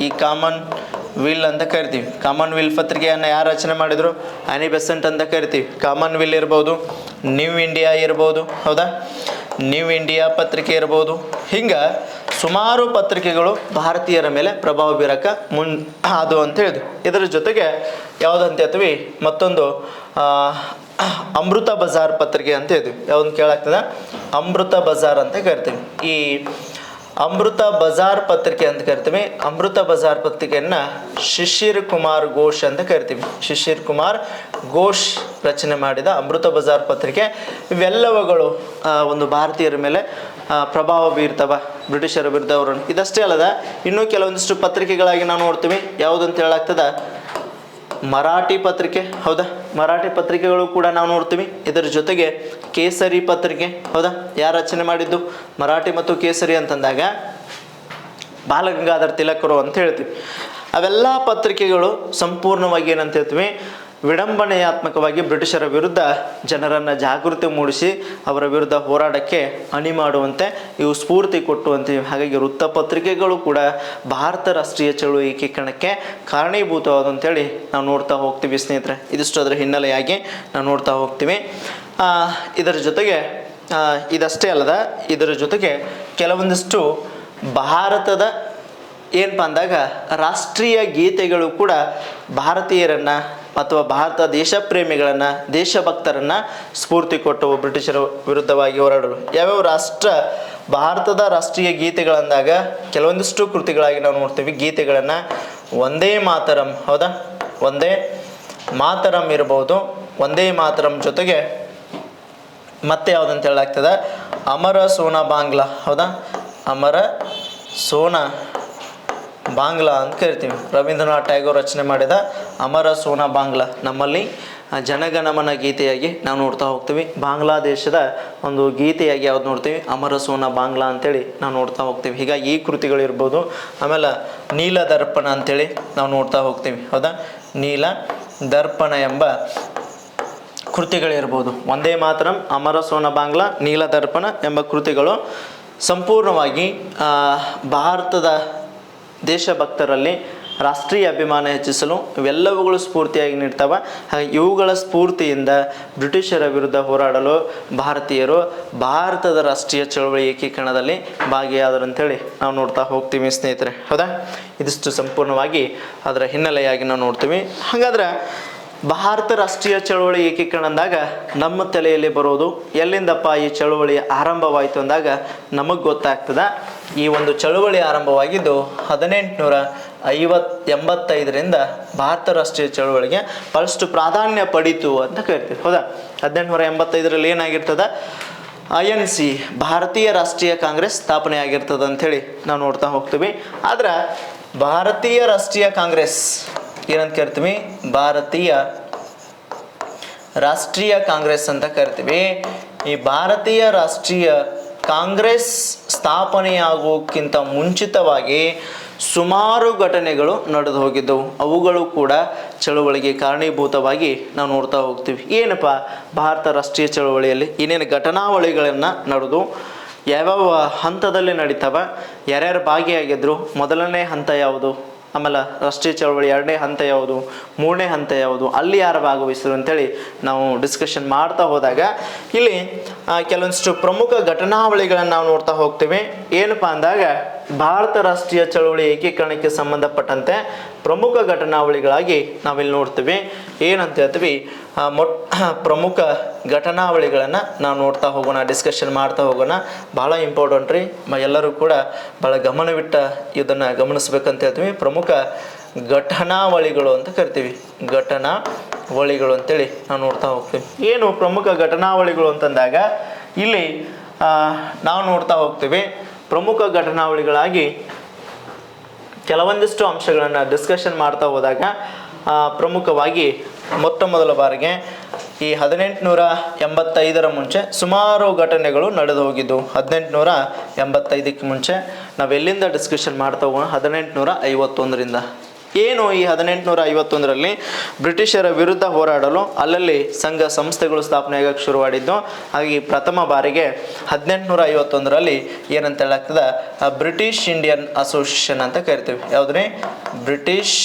ಈ ಕಾಮನ್ವೆಲ್ ಅಂತ ಕರಿತೀವಿ. ಕಾಮನ್ವೆಲ್ ಪತ್ರಿಕೆಯನ್ನು ಯಾರು ರಚನೆ ಮಾಡಿದರು? ಆನಿ ಬೆಸೆಂಟ್ ಅಂತ ಕರಿತೀವಿ. ಕಾಮನ್ವೆಲ್ ಇರ್ಬೋದು, ನ್ಯೂ ಇಂಡಿಯಾ ಇರ್ಬೋದು, ಹೌದಾ? ನ್ಯೂ ಇಂಡಿಯಾ ಪತ್ರಿಕೆ ಇರ್ಬೋದು. ಹಿಂಗೆ ಸುಮಾರು ಪತ್ರಿಕೆಗಳು ಭಾರತೀಯರ ಮೇಲೆ ಪ್ರಭಾವ ಬೀರಕ್ಕೆ ಅದು ಅಂತ ಹೇಳಿದ್ವಿ. ಇದರ ಜೊತೆಗೆ ಯಾವುದಂತ ಹೇಳ್ತೀವಿ, ಮತ್ತೊಂದು ಅಮೃತ ಬಜಾರ್ ಪತ್ರಿಕೆ ಅಂತ ಹೇಳ್ತೀವಿ. ಯಾವ್ದು ಕೇಳಾಗ್ತದ? ಅಮೃತ ಬಜಾರ್ ಅಂತ ಕರಿತೀವಿ. ಈ ಅಮೃತ ಬಜಾರ್ ಪತ್ರಿಕೆ ಅಂತ ಕರಿತೀವಿ. ಅಮೃತ ಬಜಾರ್ ಪತ್ರಿಕೆಯನ್ನು ಶಿಶಿರ್ ಕುಮಾರ್ ಘೋಷ್ ಅಂತ ಕರಿತೀವಿ. ಶಿಶಿರ್ ಕುಮಾರ್ ಘೋಷ್ ರಚನೆ ಮಾಡಿದ ಅಮೃತ ಬಜಾರ್ ಪತ್ರಿಕೆ. ಇವೆಲ್ಲವುಗಳು ಒಂದು ಭಾರತೀಯರ ಮೇಲೆ ಪ್ರಭಾವ ಬೀರ್ತವ ಬ್ರಿಟಿಷರ ವಿರುದ್ಧ ಅವರನ್ನು. ಇದಷ್ಟೇ ಅಲ್ಲದ ಇನ್ನೂ ಕೆಲವೊಂದಿಷ್ಟು ಪತ್ರಿಕೆಗಳಾಗಿ ನಾವು ನೋಡ್ತೀವಿ. ಯಾವುದಂತ ಹೇಳಾಗ್ತದ? ಮರಾಠಿ ಪತ್ರಿಕೆ, ಹೌದಾ? ಮರಾಠಿ ಪತ್ರಿಕೆಗಳು ಕೂಡ ನಾವು ನೋಡ್ತೀವಿ. ಇದರ ಜೊತೆಗೆ ಕೇಸರಿ ಪತ್ರಿಕೆ, ಹೌದಾ? ಯಾರು ರಚನೆ ಮಾಡಿದ್ದು? ಮರಾಠಿ ಮತ್ತು ಕೇಸರಿ ಅಂತಂದಾಗ ಬಾಲಗಂಗಾಧರ್ ತಿಲಕರು ಅಂತ ಹೇಳ್ತೀವಿ. ಅವೆಲ್ಲ ಪತ್ರಿಕೆಗಳು ಸಂಪೂರ್ಣವಾಗಿ ಏನಂತ ಹೇಳ್ತೀವಿ, ವಿಡಂಬನೆಯಾತ್ಮಕವಾಗಿ ಬ್ರಿಟಿಷರ ವಿರುದ್ಧ ಜನರನ್ನು ಜಾಗೃತಿ ಮೂಡಿಸಿ ಅವರ ವಿರುದ್ಧ ಹೋರಾಟಕ್ಕೆ ಅಣಿ ಮಾಡುವಂತೆ ಇವು ಸ್ಫೂರ್ತಿ ಕೊಟ್ಟುವಂತೆ. ಹಾಗಾಗಿ ವೃತ್ತಪತ್ರಿಕೆಗಳು ಕೂಡ ಭಾರತ ರಾಷ್ಟ್ರೀಯ ಚಳುವಳಿ ಏಕೀಕರಣಕ್ಕೆ ಕಾರಣೀಭೂತವಾದಂತೇಳಿ ನಾವು ನೋಡ್ತಾ ಹೋಗ್ತೀವಿ ಸ್ನೇಹಿತರೆ. ಇದಿಷ್ಟು ಅದರ ಹಿನ್ನೆಲೆಯಾಗಿ ನಾವು ನೋಡ್ತಾ ಹೋಗ್ತೀವಿ. ಇದರ ಜೊತೆಗೆ ಇದಷ್ಟೇ ಅಲ್ಲದ ಇದರ ಜೊತೆಗೆ ಕೆಲವೊಂದಿಷ್ಟು ಭಾರತದ ಏನಪ್ಪ ಅಂದಾಗ ರಾಷ್ಟ್ರೀಯ ಗೀತೆಗಳು ಕೂಡ ಭಾರತೀಯರನ್ನು ಅಥವಾ ಭಾರತ ದೇಶ ಪ್ರೇಮಿಗಳನ್ನು ದೇಶಭಕ್ತರನ್ನು ಸ್ಫೂರ್ತಿ ಕೊಟ್ಟವು ಬ್ರಿಟಿಷರ ವಿರುದ್ಧವಾಗಿ ಹೋರಾಡಲು. ಯಾವ್ಯಾವ ಭಾರತದ ರಾಷ್ಟ್ರೀಯ ಗೀತೆಗಳಂದಾಗ ಕೆಲವೊಂದಿಷ್ಟು ಕೃತಿಗಳಾಗಿ ನಾವು ನೋಡ್ತೀವಿ ಗೀತೆಗಳನ್ನು. ವಂದೇ ಮಾತರಂ, ಹೌದಾ, ವಂದೇ ಮಾತರಂ ಇರ್ಬೋದು. ವಂದೇ ಮಾತರಂ ಜೊತೆಗೆ ಮತ್ತೆ ಯಾವುದಂತ ಹೇಳಲಾಗ್ತದೆ, ಅಮರ ಸೋನಾ ಬಾಂಗ್ಲಾ, ಹೌದಾ, ಅಮರ ಸೋನಾ ಬಾಂಗ್ಲಾ ಅಂತ ಕರಿತೀವಿ. ರವೀಂದ್ರನಾಥ್ ಟ್ಯಾಗೋರ್ ರಚನೆ ಮಾಡಿದ ಅಮರ ಸೋನಾ ಬಾಂಗ್ಲಾ ನಮ್ಮಲ್ಲಿ ಜನಗಣಮನ ಗೀತೆಯಾಗಿ ನಾವು ನೋಡ್ತಾ ಹೋಗ್ತೀವಿ. ಬಾಂಗ್ಲಾದೇಶದ ಒಂದು ಗೀತೆಯಾಗಿ ಯಾವ್ದು ನೋಡ್ತೀವಿ, ಅಮರ ಸೋನಾ ಬಾಂಗ್ಲಾ ಅಂತೇಳಿ ನಾವು ನೋಡ್ತಾ ಹೋಗ್ತೀವಿ. ಹೀಗಾಗಿ ಈ ಕೃತಿಗಳಿರ್ಬೋದು. ಆಮೇಲೆ ನೀಲ ದರ್ಪಣ ಅಂತೇಳಿ ನಾವು ನೋಡ್ತಾ ಹೋಗ್ತೀವಿ, ಹೌದಾ, ನೀಲ ದರ್ಪಣ ಎಂಬ ಕೃತಿಗಳಿರ್ಬೋದು. ವಂದೇ ಮಾತರಂ, ಅಮರ ಸೋನಾ ಬಾಂಗ್ಲಾ, ನೀಲ ದರ್ಪಣ ಎಂಬ ಕೃತಿಗಳು ಸಂಪೂರ್ಣವಾಗಿ ಭಾರತದ ದೇಶಭಕ್ತರಲ್ಲಿ ರಾಷ್ಟ್ರೀಯ ಅಭಿಮಾನ ಹೆಚ್ಚಿಸಲು ಇವೆಲ್ಲವುಗಳು ಸ್ಫೂರ್ತಿಯಾಗಿ ನೀಡ್ತವೆ. ಹಾಗೆ ಇವುಗಳ ಸ್ಫೂರ್ತಿಯಿಂದ ಬ್ರಿಟಿಷರ ವಿರುದ್ಧ ಹೋರಾಡಲು ಭಾರತೀಯರು ಭಾರತದ ರಾಷ್ಟ್ರೀಯ ಚಳವಳಿ ಏಕೀಕರಣದಲ್ಲಿ ಭಾಗಿಯಾದರು ಅಂತೇಳಿ ನಾವು ನೋಡ್ತಾ ಹೋಗ್ತೀವಿ ಸ್ನೇಹಿತರೆ, ಹೌದಾ. ಇದಿಷ್ಟು ಸಂಪೂರ್ಣವಾಗಿ ಅದರ ಹಿನ್ನೆಲೆಯಾಗಿ ನಾವು ನೋಡ್ತೀವಿ. ಹಾಗಾದ್ರೆ ಭಾರತ ರಾಷ್ಟ್ರೀಯ ಚಳವಳಿ ಏಕೀಕರಣ ಅಂದಾಗ ನಮ್ಮ ತಲೆಯಲ್ಲಿ ಬರೋದು ಎಲ್ಲಿಂದಪ್ಪ ಈ ಚಳವಳಿ ಆರಂಭವಾಯಿತು ಅಂದಾಗ ನಮಗೆ ಗೊತ್ತಾಗ್ತದೆ. ಈ ಒಂದು ಚಳವಳಿ ಆರಂಭವಾಗಿದ್ದು 1885ರಿಂದ ಭಾರತ ರಾಷ್ಟ್ರೀಯ ಚಳವಳಿಗೆ ಬಹಳಷ್ಟು ಪ್ರಾಧಾನ್ಯ ಪಡೀತು ಅಂತ ಕರಿತೀವಿ, ಹೌದಾ. 1885ರಲ್ಲಿ ಏನಾಗಿರ್ತದೆ, INC ಭಾರತೀಯ ರಾಷ್ಟ್ರೀಯ ಕಾಂಗ್ರೆಸ್ ಸ್ಥಾಪನೆ ಆಗಿರ್ತದೆ ಅಂಥೇಳಿ ನಾವು ನೋಡ್ತಾ ಹೋಗ್ತೀವಿ. ಆದ್ರೆ ಭಾರತೀಯ ರಾಷ್ಟ್ರೀಯ ಕಾಂಗ್ರೆಸ್ ಏನಂತ ಕರಿತೀವಿ, ಭಾರತೀಯ ರಾಷ್ಟ್ರೀಯ ಕಾಂಗ್ರೆಸ್ ಅಂತ ಕರಿತೀವಿ. ಈ ಭಾರತೀಯ ರಾಷ್ಟ್ರೀಯ ಕಾಂಗ್ರೆಸ್ ಸ್ಥಾಪನೆಯಾಗೋಕ್ಕಿಂತ ಮುಂಚಿತವಾಗಿ ಸುಮಾರು ಘಟನೆಗಳು ನಡೆದು ಹೋಗಿದ್ದವು. ಅವುಗಳು ಕೂಡ ಚಳವಳಿಗೆ ಕಾರಣೀಭೂತವಾಗಿ ನಾವು ನೋಡ್ತಾ ಹೋಗ್ತೀವಿ. ಏನಪ್ಪ ಭಾರತ ರಾಷ್ಟ್ರೀಯ ಚಳವಳಿಯಲ್ಲಿ ಏನೇನು ಘಟನಾವಳಿಗಳನ್ನು ನಡೆದು ಯಾವ್ಯಾವ ಹಂತದಲ್ಲಿ ನಡೀತಾವ, ಯಾರ್ಯಾರು ಭಾಗಿಯಾಗಿದ್ರು, ಮೊದಲನೇ ಹಂತ ಯಾವುದು, ಆಮೇಲೆ ರಾಷ್ಟ್ರೀಯ ಚಳವಳಿ ಎರಡನೇ ಹಂತ ಯಾವುದು, ಮೂರನೇ ಹಂತ ಯಾವುದು, ಅಲ್ಲಿ ಯಾರು ಭಾಗವಹಿಸಿದ್ರು ಅಂತೇಳಿ ನಾವು ಡಿಸ್ಕಷನ್ ಮಾಡ್ತಾ ಹೋದಾಗ ಇಲ್ಲಿ ಕೆಲವೊಂದಿಷ್ಟು ಪ್ರಮುಖ ಘಟನಾವಳಿಗಳನ್ನು ನಾವು ನೋಡ್ತಾ ಹೋಗ್ತೀವಿ. ಏನಪ್ಪ ಅಂದಾಗ ಭಾರತ ರಾಷ್ಟ್ರೀಯ ಚಳವಳಿ ಏಕೀಕರಣಕ್ಕೆ ಸಂಬಂಧಪಟ್ಟಂತೆ ಪ್ರಮುಖ ಘಟನಾವಳಿಗಳಾಗಿ ನಾವಿಲ್ಲಿ ನೋಡ್ತೀವಿ. ಏನಂತ ಹೇಳ್ತೀವಿ, ಪ್ರಮುಖ ಘಟನಾವಳಿಗಳನ್ನು ನಾವು ನೋಡ್ತಾ ಹೋಗೋಣ, ಡಿಸ್ಕಷನ್ ಮಾಡ್ತಾ ಹೋಗೋಣ. ಭಾಳ ಇಂಪಾರ್ಟೆಂಟ್ ರೀ, ಎಲ್ಲರೂ ಕೂಡ ಭಾಳ ಗಮನವಿಟ್ಟ ಇದನ್ನು ಗಮನಿಸ್ಬೇಕಂತ ಹೇಳ್ತೀವಿ. ಪ್ರಮುಖ ಘಟನಾವಳಿಗಳು ಅಂತ ಕರಿತೀವಿ, ಘಟನಾವಳಿಗಳು ಅಂತೇಳಿ ನಾವು ನೋಡ್ತಾ ಹೋಗ್ತೀವಿ. ಏನು ಪ್ರಮುಖ ಘಟನಾವಳಿಗಳು ಅಂತಂದಾಗ ಇಲ್ಲಿ ನಾವು ನೋಡ್ತಾ ಹೋಗ್ತೀವಿ. ಪ್ರಮುಖ ಘಟನಾವಳಿಗಳಾಗಿ ಕೆಲವೊಂದಿಷ್ಟು ಅಂಶಗಳನ್ನು ಡಿಸ್ಕಷನ್ ಮಾಡ್ತಾ ಹೋದಾಗ ಪ್ರಮುಖವಾಗಿ ಮೊಟ್ಟ ಮೊದಲ ಬಾರಿಗೆ ಈ 1885ರ ಮುಂಚೆ ಸುಮಾರು ಘಟನೆಗಳು ನಡೆದು ಹೋಗಿದ್ದು. 1885ಕ್ಕೆ ಮುಂಚೆ ನಾವೆಲ್ಲಿಂದ ಡಿಸ್ಕಷನ್ ಮಾಡ್ತಾ ಹೋಗೋಣ, 1851ರಿಂದ. ಏನು ಈ 1851ರಲ್ಲಿ ಬ್ರಿಟಿಷರ ವಿರುದ್ಧ ಹೋರಾಡಲು ಅಲ್ಲಲ್ಲಿ ಸಂಘ ಸಂಸ್ಥೆಗಳು ಸ್ಥಾಪನೆಯಾಗಕ್ಕೆ ಶುರುವಾಡಿದ್ದು. ಹಾಗೆ ಪ್ರಥಮ ಬಾರಿಗೆ 1851ರಲ್ಲಿ ಏನಂತ ಹೇಳಾಗ್ತದೆ, ಬ್ರಿಟಿಷ್ ಇಂಡಿಯನ್ ಅಸೋಸಿಯೇಷನ್ ಅಂತ ಕರಿತೀವಿ. ಯಾವುದ್ರಿ, ಬ್ರಿಟಿಷ್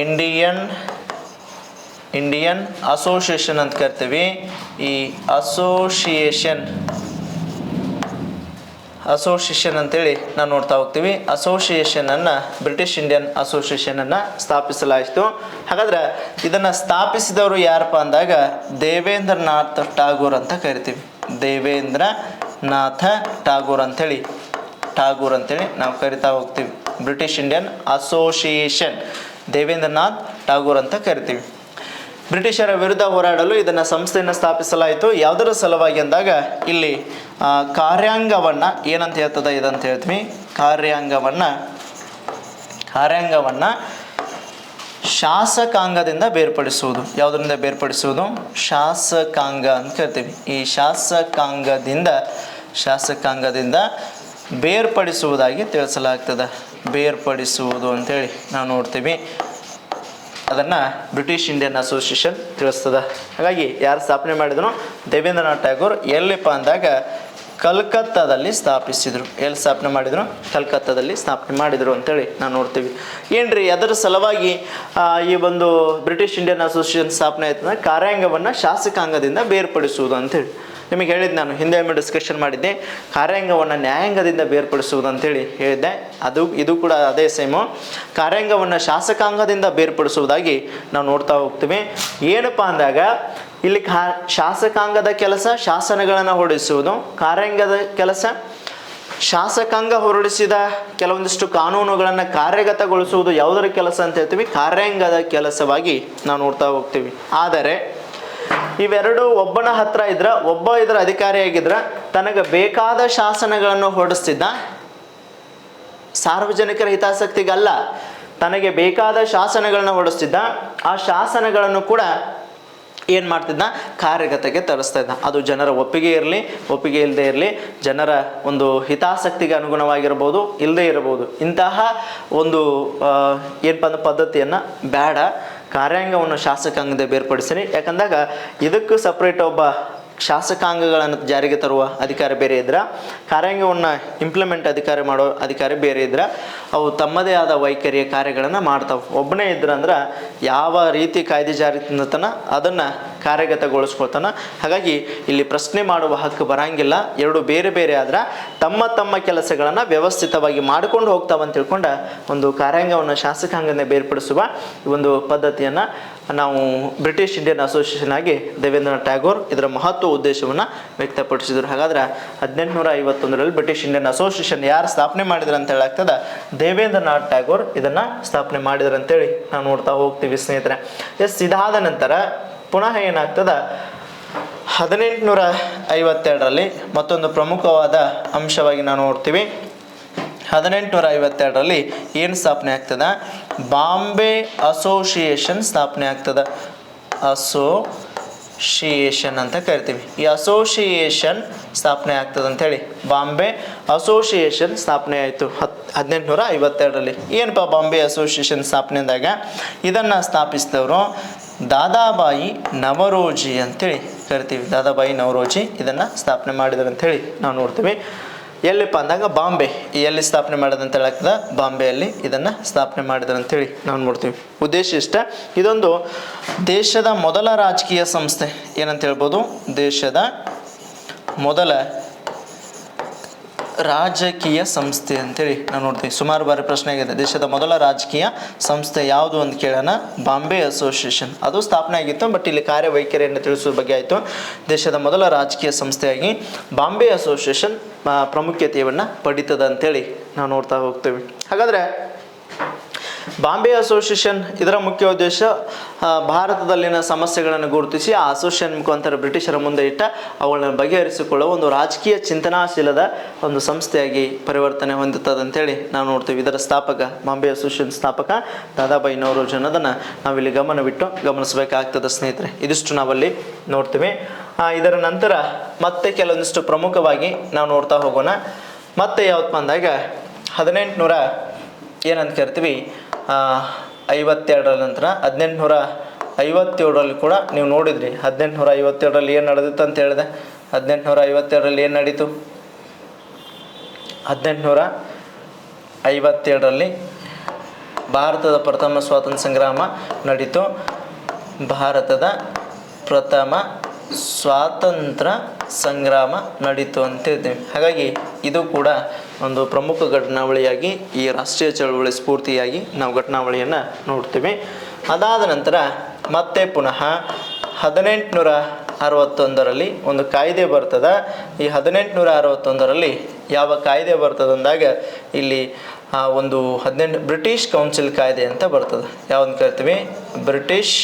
ಇಂಡಿಯನ್ ಅಸೋಸಿಯೇಷನ್ ಅಂತ ಕರಿತೀವಿ. ಈ ಅಸೋಸಿಯೇಷನ್ ಅಂತೇಳಿ ನಾವು ನೋಡ್ತಾ ಹೋಗ್ತೀವಿ. ಅಸೋಸಿಯೇಷನನ್ನು ಬ್ರಿಟಿಷ್ ಇಂಡಿಯನ್ ಅಸೋಸಿಯೇಷನನ್ನು ಸ್ಥಾಪಿಸಲಾಯಿತು. ಹಾಗಾದ್ರೆ ಇದನ್ನು ಸ್ಥಾಪಿಸಿದವರು ಯಾರಪ್ಪ ಅಂದಾಗ ದೇವೇಂದ್ರನಾಥ್ ಟಾಗೋರ್ ಅಂತ ಕರಿತೀವಿ. ದೇವೇಂದ್ರನಾಥ ಟಾಗೋರ್ ಅಂತೇಳಿ ನಾವು ಕರಿತಾ ಹೋಗ್ತೀವಿ. British Indian association Devendranath Tagore ಅಂತ ಕರಿತೀವಿ. ಬ್ರಿಟಿಷರ ವಿರುದ್ಧ ಹೋರಾಡಲು ಇದನ್ನು ಸಂಸ್ಥೆಯನ್ನು ಸ್ಥಾಪಿಸಲಾಯಿತು. ಯಾವುದರ ಸಲುವಾಗಿ ಅಂದಾಗ ಇಲ್ಲಿ ಕಾರ್ಯಾಂಗವನ್ನು ಏನಂತ ಹೇಳ್ತದೆ ಇದಂತ ಹೇಳ್ತೀವಿ. ಕಾರ್ಯಾಂಗವನ್ನು ಶಾಸಕಾಂಗದಿಂದ ಬೇರ್ಪಡಿಸುವುದು. ಯಾವುದರಿಂದ ಬೇರ್ಪಡಿಸುವುದು, ಶಾಸಕಾಂಗ ಅಂತ ಕರಿತೀವಿ. ಈ ಶಾಸಕಾಂಗದಿಂದ ಬೇರ್ಪಡಿಸುವುದಾಗಿ ತಿಳಿಸಲಾಗ್ತದೆ. ಬೇರ್ಪಡಿಸುವುದು ಅಂತೇಳಿ ನಾವು ನೋಡ್ತೀವಿ. ಅದನ್ನು ಬ್ರಿಟಿಷ್ ಇಂಡಿಯನ್ ಅಸೋಸಿಯೇಷನ್ ತಿಳಿಸ್ತದೆ. ಹಾಗಾಗಿ ಯಾರು ಸ್ಥಾಪನೆ ಮಾಡಿದ್ರು? ದೇವೇಂದ್ರನಾಥ್ ಟ್ಯಾಗೋರ್. ಎಲ್ಲಿಪ್ಪ ಅಂದಾಗ ಕಲ್ಕತ್ತಾದಲ್ಲಿ ಸ್ಥಾಪಿಸಿದರು. ಎಲ್ಲಿ ಸ್ಥಾಪನೆ ಮಾಡಿದರು? ಕಲ್ಕತ್ತಾದಲ್ಲಿ ಸ್ಥಾಪನೆ ಮಾಡಿದರು ಅಂತೇಳಿ ನಾವು ನೋಡ್ತೀವಿ. ಏನ್ರಿ ಅದರ ಸಲುವಾಗಿ ಈ ಒಂದು ಬ್ರಿಟಿಷ್ ಇಂಡಿಯನ್ ಅಸೋಸಿಯೇಷನ್ ಸ್ಥಾಪನೆ ಆಯ್ತು ಅಂದರೆ ಕಾರ್ಯಾಂಗವನ್ನು ಶಾಸಕಾಂಗದಿಂದ ಬೇರ್ಪಡಿಸುವುದು ಅಂತೇಳಿ ನಿಮಗೆ ಹೇಳಿದ್ದು. ನಾನು ಹಿಂದೆ ಡಿಸ್ಕಷನ್ ಮಾಡಿದ್ದೆ, ಕಾರ್ಯಾಂಗವನ್ನು ನ್ಯಾಯಾಂಗದಿಂದ ಬೇರ್ಪಡಿಸುವುದು ಅಂತೇಳಿ ಹೇಳಿದ್ದೆ. ಇದು ಕೂಡ ಅದೇ ಸೇಮು. ಕಾರ್ಯಾಂಗವನ್ನು ಶಾಸಕಾಂಗದಿಂದ ಬೇರ್ಪಡಿಸುವುದಾಗಿ ನಾವು ನೋಡ್ತಾ ಹೋಗ್ತೀವಿ. ಏನಪ್ಪ ಅಂದಾಗ ಇಲ್ಲಿ ಶಾಸಕಾಂಗದ ಕೆಲಸ ಶಾಸನಗಳನ್ನು ಹೊರಡಿಸುವುದು, ಕಾರ್ಯಾಂಗದ ಕೆಲಸ ಶಾಸಕಾಂಗ ಹೊರಡಿಸಿದ ಕೆಲವೊಂದಿಷ್ಟು ಕಾನೂನುಗಳನ್ನು ಕಾರ್ಯಗತಗೊಳಿಸುವುದು. ಯಾವುದರ ಕೆಲಸ ಅಂತ ಹೇಳ್ತೀವಿ? ಕಾರ್ಯಾಂಗದ ಕೆಲಸವಾಗಿ ನಾವು ನೋಡ್ತಾ ಹೋಗ್ತೀವಿ. ಆದರೆ ಇವೆರಡು ಒಬ್ಬನ ಹತ್ರ ಇದ್ರ, ಒಬ್ಬ ಇದರ ಅಧಿಕಾರಿಯಾಗಿದ್ರ ತನಗೆ ಬೇಕಾದ ಶಾಸನಗಳನ್ನು ಹೊರಡಿಸ್ತಿದ್ದ. ಸಾರ್ವಜನಿಕರ ಹಿತಾಸಕ್ತಿಗಲ್ಲ, ತನಗೆ ಬೇಕಾದ ಶಾಸನಗಳನ್ನು ಹೊರಡಿಸ್ತಿದ್ದ. ಆ ಶಾಸನಗಳನ್ನು ಕೂಡ ಏನು ಮಾಡ್ತಿದ್ದ? ಕಾರ್ಯಗತಕ್ಕೆ ತರಿಸ್ತಾ ಇದ್ದ. ಅದು ಜನರ ಒಪ್ಪಿಗೆ ಇರಲಿ, ಒಪ್ಪಿಗೆ ಇಲ್ಲದೆ ಇರಲಿ, ಜನರ ಒಂದು ಹಿತಾಸಕ್ತಿಗೆ ಅನುಗುಣವಾಗಿರ್ಬೋದು, ಇಲ್ಲದೆ ಇರಬಹುದು. ಇಂತಹ ಒಂದು ಏನಪ್ಪ ಅಂದ್ರೆ ಪದ್ಧತಿಯನ್ನು ಬೇಡ, ಕಾರ್ಯಾಂಗವನ್ನು ಶಾಸಕಾಂಗದ ಬೇರ್ಪಡಿಸಿರಿ. ಯಾಕಂದಾಗ ಇದಕ್ಕೂ ಸಪ್ರೇಟ್ ಒಬ್ಬ ಶಾಸಕಾಂಗಗಳನ್ನು ಜಾರಿಗೆ ತರುವ ಅಧಿಕಾರಿ ಬೇರೆ ಇದ್ರೆ, ಕಾರ್ಯಾಂಗವನ್ನು ಇಂಪ್ಲಿಮೆಂಟ್ ಮಾಡೋ ಅಧಿಕಾರಿ ಬೇರೆ ಇದ್ರೆ, ಅವು ತಮ್ಮದೇ ಆದ ವೈಖರಿಯ ಕಾರ್ಯಗಳನ್ನು ಮಾಡ್ತಾವೆ. ಒಬ್ಬನೇ ಇದ್ರಂದ್ರೆ ಯಾವ ರೀತಿ ಕಾಯ್ದೆ ಜಾರಿ ತಂದತನ ಅದನ್ನು ಕಾರ್ಯಗತಗೊಳಿಸ್ಕೊಳ್ತಾನೆ. ಹಾಗಾಗಿ ಇಲ್ಲಿ ಪ್ರಶ್ನೆ ಮಾಡುವ ಹಕ್ಕು ಬರಂಗಿಲ್ಲ. ಎರಡು ಬೇರೆ ಬೇರೆ ಆದ್ರೆ ತಮ್ಮ ತಮ್ಮ ಕೆಲಸಗಳನ್ನು ವ್ಯವಸ್ಥಿತವಾಗಿ ಮಾಡ್ಕೊಂಡು ಹೋಗ್ತಾವಂತ ತಿಳ್ಕೊಂಡ ಒಂದು ಕಾರ್ಯಾಂಗವನ್ನು ಶಾಸಕಾಂಗದಿಂದ ಬೇರ್ಪಡಿಸುವ ಒಂದು ಪದ್ಧತಿಯನ್ನು ನಾವು ಬ್ರಿಟಿಷ್ ಇಂಡಿಯನ್ ಅಸೋಸಿಯೇಷನ್ ಆಗಿ ದೇವೇಂದ್ರನಾಥ್ ಟ್ಯಾಗೋರ್ ಇದರ ಮಹತ್ವ ಉದ್ದೇಶವನ್ನು ವ್ಯಕ್ತಪಡಿಸಿದರು. ಹಾಗಾದ್ರೆ 1851ರಲ್ಲಿ ಬ್ರಿಟಿಷ್ ಇಂಡಿಯನ್ ಅಸೋಸಿಯೇಷನ್ ಯಾರು ಸ್ಥಾಪನೆ ಮಾಡಿದ್ರು ಅಂತ ಹೇಳಾಗ್ತದೆ? ದೇವೇಂದ್ರನಾಥ್ ಟ್ಯಾಗೋರ್ ಇದನ್ನು ಸ್ಥಾಪನೆ ಮಾಡಿದ್ರು ಅಂತೇಳಿ ನಾವು ನೋಡ್ತಾ ಹೋಗ್ತೀವಿ ಸ್ನೇಹಿತರೆ. ಇದಾದ ನಂತರ ಪುನಃ ಏನಾಗ್ತದೆ? 1852ರಲ್ಲಿ ಮತ್ತೊಂದು ಪ್ರಮುಖವಾದ ಅಂಶವಾಗಿ ನಾವು ನೋಡ್ತೀವಿ. 1852ರಲ್ಲಿ ಏನು ಸ್ಥಾಪನೆ ಆಗ್ತದೆ? ಬಾಂಬೆ ಅಸೋಸಿಯೇಷನ್ ಸ್ಥಾಪನೆ ಆಗ್ತದೆ. ಅಸೋಸಿಯೇಷನ್ ಅಂತ ಕರಿತೀವಿ. ಈ ಅಸೋಸಿಯೇಷನ್ ಸ್ಥಾಪನೆ ಆಗ್ತದೆ ಅಂಥೇಳಿ ಬಾಂಬೆ ಅಸೋಸಿಯೇಷನ್ ಸ್ಥಾಪನೆ ಆಯಿತು 1852ರಲ್ಲಿ. ಏನಪ್ಪ ಬಾಂಬೆ ಅಸೋಸಿಯೇಷನ್ ಸ್ಥಾಪನೆ ಅಂದಾಗ ಇದನ್ನು ಸ್ಥಾಪಿಸಿದವರು ದಾದಾಬಾಯಿ ನವರೋಜಿ ಅಂತೇಳಿ ಕರಿತೀವಿ. ದಾದಾಬಾಯಿ ನವರೋಜಿ ಇದನ್ನು ಸ್ಥಾಪನೆ ಮಾಡಿದ್ರು ಅಂಥೇಳಿ ನಾವು ನೋಡ್ತೀವಿ. ಎಲ್ಲಿಪ್ಪ ಅಂದಾಗ ಬಾಂಬೆ. ಎಲ್ಲಿ ಸ್ಥಾಪನೆ ಮಾಡೋದಂತ ಹೇಳಾಗ್ತದೆ? ಬಾಂಬೆಯಲ್ಲಿ ಇದನ್ನು ಸ್ಥಾಪನೆ ಮಾಡಿದ್ರು ಅಂಥೇಳಿ ನಾವು ನೋಡ್ತೀವಿ. ಉದ್ದೇಶ ಇಷ್ಟ, ಇದೊಂದು ದೇಶದ ಮೊದಲ ರಾಜಕೀಯ ಸಂಸ್ಥೆ ಏನಂತ ಹೇಳ್ಬೋದು? ದೇಶದ ಮೊದಲ ರಾಜಕೀಯ ಸಂಸ್ಥೆ ಅಂತೇಳಿ ನಾವು ನೋಡ್ತೀವಿ. ಸುಮಾರು ಬಾರಿ ಪ್ರಶ್ನೆ ಆಗಿದೆ, ದೇಶದ ಮೊದಲ ರಾಜಕೀಯ ಸಂಸ್ಥೆ ಯಾವುದು ಅಂತ ಕೇಳೋಣ. ಬಾಂಬೆ ಅಸೋಸಿಯೇಷನ್ ಅದು ಸ್ಥಾಪನೆ ಆಗಿತ್ತು, ಬಟ್ ಇಲ್ಲಿ ಕಾರ್ಯವೈಖರಿಯನ್ನು ತಿಳಿಸುವ ಬಗ್ಗೆ ಆಯಿತು. ದೇಶದ ಮೊದಲ ರಾಜಕೀಯ ಸಂಸ್ಥೆಯಾಗಿ ಬಾಂಬೆ ಅಸೋಸಿಯೇಷನ್ ಪ್ರಾಮುಖ್ಯತೆಯನ್ನು ಪಡೀತದ ಅಂತೇಳಿ ನಾವು ನೋಡ್ತಾ ಹೋಗ್ತೀವಿ. ಹಾಗಾದರೆ ಬಾಂಬೆ ಅಸೋಸಿಯೇಷನ್ ಇದರ ಮುಖ್ಯ ಉದ್ದೇಶ ಭಾರತದಲ್ಲಿನ ಸಮಸ್ಯೆಗಳನ್ನು ಗುರುತಿಸಿ ಆ ಅಸೋಸಿಯೇಷನ್ ಮುಖಾಂತರ ಬ್ರಿಟಿಷರ ಮುಂದೆ ಇಟ್ಟ ಅವುಗಳನ್ನು ಬಗೆಹರಿಸಿಕೊಳ್ಳುವ ಒಂದು ರಾಜಕೀಯ ಚಿಂತನಾಶೀಲದ ಒಂದು ಸಂಸ್ಥೆಯಾಗಿ ಪರಿವರ್ತನೆ ಹೊಂದುತ್ತದೆ ಅಂತೇಳಿ ನಾವು ನೋಡ್ತೀವಿ. ಇದರ ಸ್ಥಾಪಕ, ಬಾಂಬೆ ಅಸೋಸಿಯೇಷನ್ ಸ್ಥಾಪಕ ದಾದಾಬಾಯಿ ನವರೋಜಿ ಅನ್ನೋದನ್ನು ನಾವಿಲ್ಲಿ ಗಮನಿಸಬೇಕಾಗ್ತದೆ ಸ್ನೇಹಿತರೆ. ಇದಿಷ್ಟು ನಾವಲ್ಲಿ ನೋಡ್ತೀವಿ. ಇದರ ನಂತರ ಮತ್ತೆ ಕೆಲವೊಂದಿಷ್ಟು ಪ್ರಮುಖವಾಗಿ ನಾವು ನೋಡ್ತಾ ಹೋಗೋಣ. ಮತ್ತೆ ಯಾವತ್ತಪ್ಪ ಅಂದಾಗ 1800 ಏನಂತ ಕರಿತೀವಿ 52ರ ನಂತರ 1857ರಲ್ಲಿ ಕೂಡ ನೀವು ನೋಡಿದ್ರಿ. 1857ರಲ್ಲಿ ಏನು ನಡೆದಿತ್ತು ಅಂತ ಹೇಳಿದೆ? 1857ರಲ್ಲಿ ಏನು ನಡೀತು? 1857ರಲ್ಲಿ ಭಾರತದ ಪ್ರಥಮ ಸ್ವಾತಂತ್ರ್ಯ ಸಂಗ್ರಾಮ ನಡೀತು. ಭಾರತದ ಪ್ರಥಮ ಸ್ವಾತಂತ್ರ್ಯ ಸಂಗ್ರಾಮ ನಡೀತು ಅಂತ ಹೇಳ್ತೀವಿ. ಹಾಗಾಗಿ ಇದು ಕೂಡ ಒಂದು ಪ್ರಮುಖ ಘಟನಾವಳಿಯಾಗಿ ಈ ರಾಷ್ಟ್ರೀಯ ಚಳವಳಿ ಸ್ಫೂರ್ತಿಯಾಗಿ ನಾವು ಘಟನಾವಳಿಯನ್ನು ನೋಡ್ತೀವಿ. ಅದಾದ ನಂತರ ಮತ್ತೆ ಪುನಃ 1861ರಲ್ಲಿ ಒಂದು ಕಾಯ್ದೆ ಬರ್ತದೆ. ಈ 1861ರಲ್ಲಿ ಯಾವ ಕಾಯ್ದೆ ಬರ್ತದೆ ಅಂದಾಗ ಇಲ್ಲಿ ಒಂದು ಬ್ರಿಟಿಷ್ ಕೌನ್ಸಿಲ್ ಕಾಯ್ದೆ ಅಂತ ಬರ್ತದೆ. ಯಾವ್ದು ಕರಿತೀವಿ? ಬ್ರಿಟಿಷ್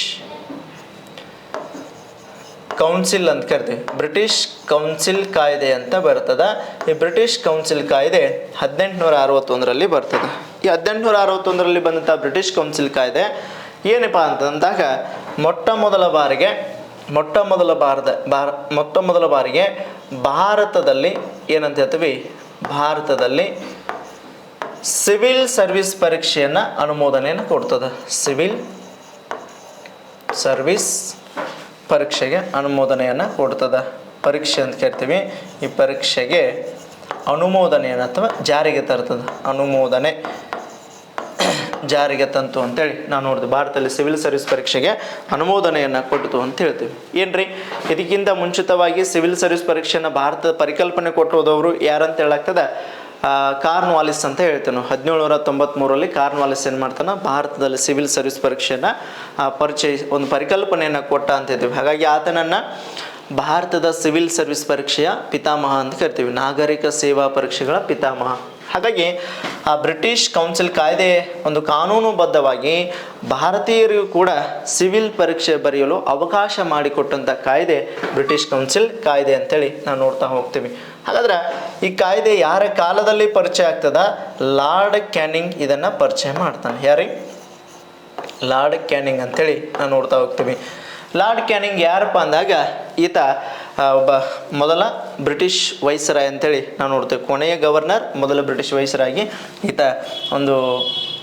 ಕೌನ್ಸಿಲ್ ಅಂತ ಕರಿತೀವಿ. ಬ್ರಿಟಿಷ್ ಕೌನ್ಸಿಲ್ ಕಾಯ್ದೆ ಅಂತ ಬರ್ತದೆ. ಈ ಬ್ರಿಟಿಷ್ ಕೌನ್ಸಿಲ್ ಕಾಯ್ದೆ 1861ರಲ್ಲಿ ಬರ್ತದೆ. ಈ 1861ರಲ್ಲಿ ಬಂದಂಥ ಬ್ರಿಟಿಷ್ ಕೌನ್ಸಿಲ್ ಕಾಯ್ದೆ ಏನಪ್ಪ ಅಂತಂದಾಗ ಮೊಟ್ಟ ಮೊದಲ ಬಾರಿಗೆ ಭಾರತದಲ್ಲಿ ಏನಂತ ಹೇಳ್ತೀವಿ? ಭಾರತದಲ್ಲಿ ಸಿವಿಲ್ ಸರ್ವಿಸ್ ಪರೀಕ್ಷೆಯನ್ನು ಅನುಮೋದನೆಯನ್ನು ಕೊಡ್ತದೆ. ಸಿವಿಲ್ ಸರ್ವಿಸ್ ಪರೀಕ್ಷೆಗೆ ಅನುಮೋದನೆಯನ್ನು ಕೊಡ್ತದೆ. ಪರೀಕ್ಷೆ ಅಂತ ಕರಿತೀವಿ. ಈ ಪರೀಕ್ಷೆಗೆ ಅನುಮೋದನೆಯನ್ನು ಅಥವಾ ಜಾರಿಗೆ ತರ್ತದೆ. ಅನುಮೋದನೆ ಜಾರಿಗೆ ತಂತು ಅಂತೇಳಿ ನಾವು ನೋಡಿದ್ವಿ. ಭಾರತದಲ್ಲಿ ಸಿವಿಲ್ ಸರ್ವಿಸ್ ಪರೀಕ್ಷೆಗೆ ಅನುಮೋದನೆಯನ್ನು ಕೊಟ್ಟಿತು ಅಂತ ಹೇಳ್ತೀವಿ. ಏನ್ರಿ, ಇದಕ್ಕಿಂತ ಮುಂಚಿತವಾಗಿ ಸಿವಿಲ್ ಸರ್ವಿಸ್ ಪರೀಕ್ಷೆಯನ್ನು ಭಾರತದ ಪರಿಕಲ್ಪನೆ ಕೊಟ್ಟೋದವರು ಯಾರಂತ ಹೇಳಾಗ್ತದೆ? ಕಾರ್ನ್ವಾಲಿಸ್ ಅಂತ ಹೇಳ್ತೇವೆ ನಾವು. 1793ರಲ್ಲಿ ಕಾರ್ನ್ವಾಲಿಸ್ ಏನು ಮಾಡ್ತಾನೆ, ಭಾರತದಲ್ಲಿ ಸಿವಿಲ್ ಸರ್ವಿಸ್ ಪರೀಕ್ಷೆಯನ್ನು ಒಂದು ಪರಿಕಲ್ಪನೆಯನ್ನು ಕೊಟ್ಟ ಅಂತ ಹೇಳ್ತೀವಿ. ಹಾಗಾಗಿ ಆತನನ್ನು ಭಾರತದ ಸಿವಿಲ್ ಸರ್ವಿಸ್ ಪರೀಕ್ಷೆಯ ಪಿತಾಮಹ ಅಂತ ಕರಿತೀವಿ. ನಾಗರಿಕ ಸೇವಾ ಪರೀಕ್ಷೆಗಳ ಪಿತಾಮಹ. ಹಾಗಾಗಿ ಆ ಬ್ರಿಟಿಷ್ ಕೌನ್ಸಿಲ್ ಕಾಯ್ದೆ ಒಂದು ಕಾನೂನುಬದ್ಧವಾಗಿ ಭಾರತೀಯರಿಗೂ ಕೂಡ ಸಿವಿಲ್ ಪರೀಕ್ಷೆ ಬರೆಯಲು ಅವಕಾಶ ಮಾಡಿಕೊಟ್ಟಂಥ ಕಾಯ್ದೆ ಬ್ರಿಟಿಷ್ ಕೌನ್ಸಿಲ್ ಕಾಯ್ದೆ ಅಂತೇಳಿ ನಾವು ನೋಡ್ತಾ ಹೋಗ್ತೀವಿ. ಹಾಗಾದ್ರೆ ಈ ಕಾಯ್ದೆ ಯಾರ ಕಾಲದಲ್ಲಿ ಪರಿಚಯ ಆಗ್ತದ? ಲಾರ್ಡ್ ಕ್ಯಾನಿಂಗ್ ಇದನ್ನು ಪರಿಚಯ ಮಾಡ್ತಾನೆ. ಯಾರಿ? ಲಾರ್ಡ್ ಕ್ಯಾನಿಂಗ್ ಅಂತೇಳಿ ನಾವು ನೋಡ್ತಾ ಹೋಗ್ತೀವಿ. ಲಾರ್ಡ್ ಕ್ಯಾನಿಂಗ್ ಯಾರಪ್ಪ ಅಂದಾಗ ಈತ ಒಬ್ಬ ಮೊದಲ ಬ್ರಿಟಿಷ್ ವೈಸರಾಯ್ ಅಂತೇಳಿ ನಾವು ನೋಡ್ತೇವೆ. ಕೊನೆಯ ಗವರ್ನರ್, ಮೊದಲ ಬ್ರಿಟಿಷ್ ವೈಸರಾಗಿ ಈತ ಒಂದು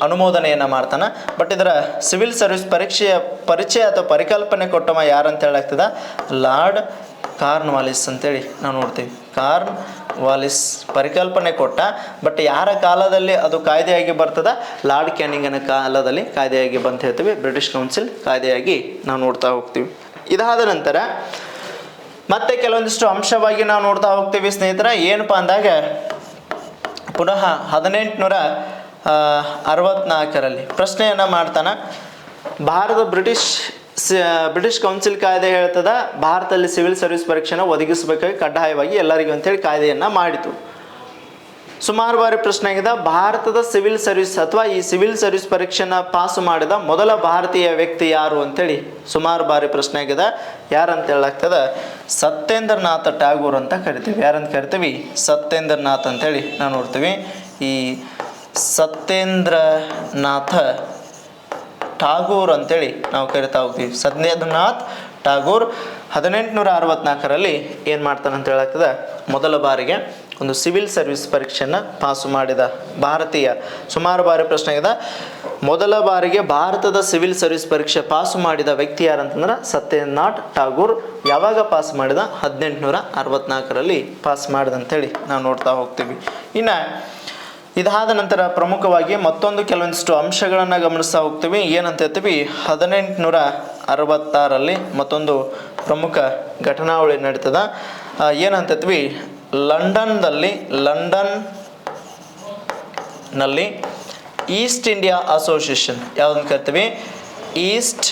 ಅನುಮೋದನೆಯನ್ನು ಮಾಡ್ತಾನೆ. ಬಟ್ ಇದರ ಸಿವಿಲ್ ಸರ್ವಿಸ್ ಪರೀಕ್ಷೆಯ ಪರಿಚಯ ಅಥವಾ ಪರಿಕಲ್ಪನೆ ಕೊಟ್ಟವ ಯಾರಂತ ಹೇಳಾಗ್ತದ? ಲಾರ್ಡ್ ಕಾರ್ನ್ವಾಲಿಸ್ ಅಂತೇಳಿ ನಾವು ನೋಡ್ತೀವಿ. ಕಾರ್ನ್ವಾಲಿಸ್ ಪರಿಕಲ್ಪನೆ ಕೊಟ್ಟ. ಬಟ್ ಯಾರ ಕಾಲದಲ್ಲಿ ಅದು ಕಾಯ್ದೆಯಾಗಿ ಬರ್ತದ? ಲಾರ್ಡ್ ಕ್ಯಾನಿಂಗನ ಕಾಲದಲ್ಲಿ ಕಾಯ್ದೆಯಾಗಿ ಬಂತ ಹೇಳ್ತೀವಿ. ಬ್ರಿಟಿಷ್ ಕೌನ್ಸಿಲ್ ಕಾಯ್ದೆಯಾಗಿ ನಾವು ನೋಡ್ತಾ ಹೋಗ್ತೀವಿ. ಇದಾದ ನಂತರ ಮತ್ತೆ ಕೆಲವೊಂದಿಷ್ಟು ಅಂಶವಾಗಿ ನಾವು ನೋಡ್ತಾ ಹೋಗ್ತೀವಿ ಸ್ನೇಹಿತರ. ಏನಪ್ಪ ಅಂದಾಗ ಪುನಃ 1864ರಲ್ಲಿ ಪ್ರಶ್ನೆಯನ್ನು ಮಾಡ್ತಾನೆ. ಬ್ರಿಟಿಷ್ ಕೌನ್ಸಿಲ್ ಕಾಯ್ದೆ ಹೇಳ್ತದ ಭಾರತದಲ್ಲಿ ಸಿವಿಲ್ ಸರ್ವಿಸ್ ಪರೀಕ್ಷೆನ ಒದಗಿಸಬೇಕಾಗಿ ಕಡ್ಡಾಯವಾಗಿ ಎಲ್ಲರಿಗೂ ಅಂತೇಳಿ ಕಾಯ್ದೆಯನ್ನು ಮಾಡಿತು. ಸುಮಾರು ಬಾರಿ ಪ್ರಶ್ನೆ ಆಗಿದೆ, ಭಾರತದ ಸಿವಿಲ್ ಸರ್ವಿಸ್ ಅಥವಾ ಈ ಸಿವಿಲ್ ಸರ್ವಿಸ್ ಪರೀಕ್ಷೆನ ಪಾಸು ಮಾಡಿದ ಮೊದಲ ಭಾರತೀಯ ವ್ಯಕ್ತಿ ಯಾರು ಅಂತೇಳಿ ಸುಮಾರು ಬಾರಿ ಪ್ರಶ್ನೆ ಆಗಿದೆ. ಯಾರಂತ ಹೇಳಾಗ್ತದೆ? ಸತ್ಯೇಂದ್ರನಾಥ ಟ್ಯಾಗೂರ್ ಅಂತ ಕರಿತೀವಿ. ಯಾರಂತ ಕರಿತೀವಿ? ಸತ್ಯೇಂದ್ರನಾಥ್ ಅಂತೇಳಿ ನಾವು ನೋಡ್ತೀವಿ. ಈ ಸತ್ಯೇಂದ್ರನಾಥ ಟಾಗೂರ್ ಅಂತೇಳಿ ನಾವು ಕರಿತಾ ಹೋಗ್ತೀವಿ. ಸತ್ಯೇಂದ್ರನಾಥ್ ಟಾಗೂರ್ 1864ರಲ್ಲಿ ಏನು ಮಾಡ್ತಾನೆ ಅಂತ ಹೇಳಾಗ್ತದೆ? ಮೊದಲ ಬಾರಿಗೆ ಒಂದು ಸಿವಿಲ್ ಸರ್ವಿಸ್ ಪರೀಕ್ಷೆಯನ್ನು ಪಾಸು ಮಾಡಿದ ಭಾರತೀಯ. ಸುಮಾರು ಬಾರಿ ಪ್ರಶ್ನೆ ಆಗಿದೆ, ಮೊದಲ ಬಾರಿಗೆ ಭಾರತದ ಸಿವಿಲ್ ಸರ್ವಿಸ್ ಪರೀಕ್ಷೆ ಪಾಸು ಮಾಡಿದ ವ್ಯಕ್ತಿ ಯಾರಂತಂದ್ರೆ ಸತ್ಯೇಂದ್ರನಾಥ್ ಟಾಗೂರ್. ಯಾವಾಗ ಪಾಸ್ ಮಾಡಿದ? 1864ರಲ್ಲಿ ಪಾಸ್ ಮಾಡಿದಂಥೇಳಿ ನಾವು ನೋಡ್ತಾ ಹೋಗ್ತೀವಿ. ಇನ್ನು ಇದಾದ ನಂತರ ಪ್ರಮುಖವಾಗಿ ಮತ್ತೊಂದು ಕೆಲವೊಂದಿಷ್ಟು ಅಂಶಗಳನ್ನು ಗಮನಿಸ್ತಾ ಹೋಗ್ತೀವಿ. ಏನಂತ ಹೇಳ್ತೀವಿ? 1866ರಲ್ಲಿ ಮತ್ತೊಂದು ಪ್ರಮುಖ ಘಟನಾವಳಿ ನಡೀತದ. ಏನಂತ ಹೇಳ್ತೀವಿ? ಲಂಡನ್ನಲ್ಲಿ ಈಸ್ಟ್ ಇಂಡಿಯಾ ಅಸೋಸಿಯೇಷನ್ ಯಾವುದಂತ ಕರಿತೀವಿ? ಈಸ್ಟ್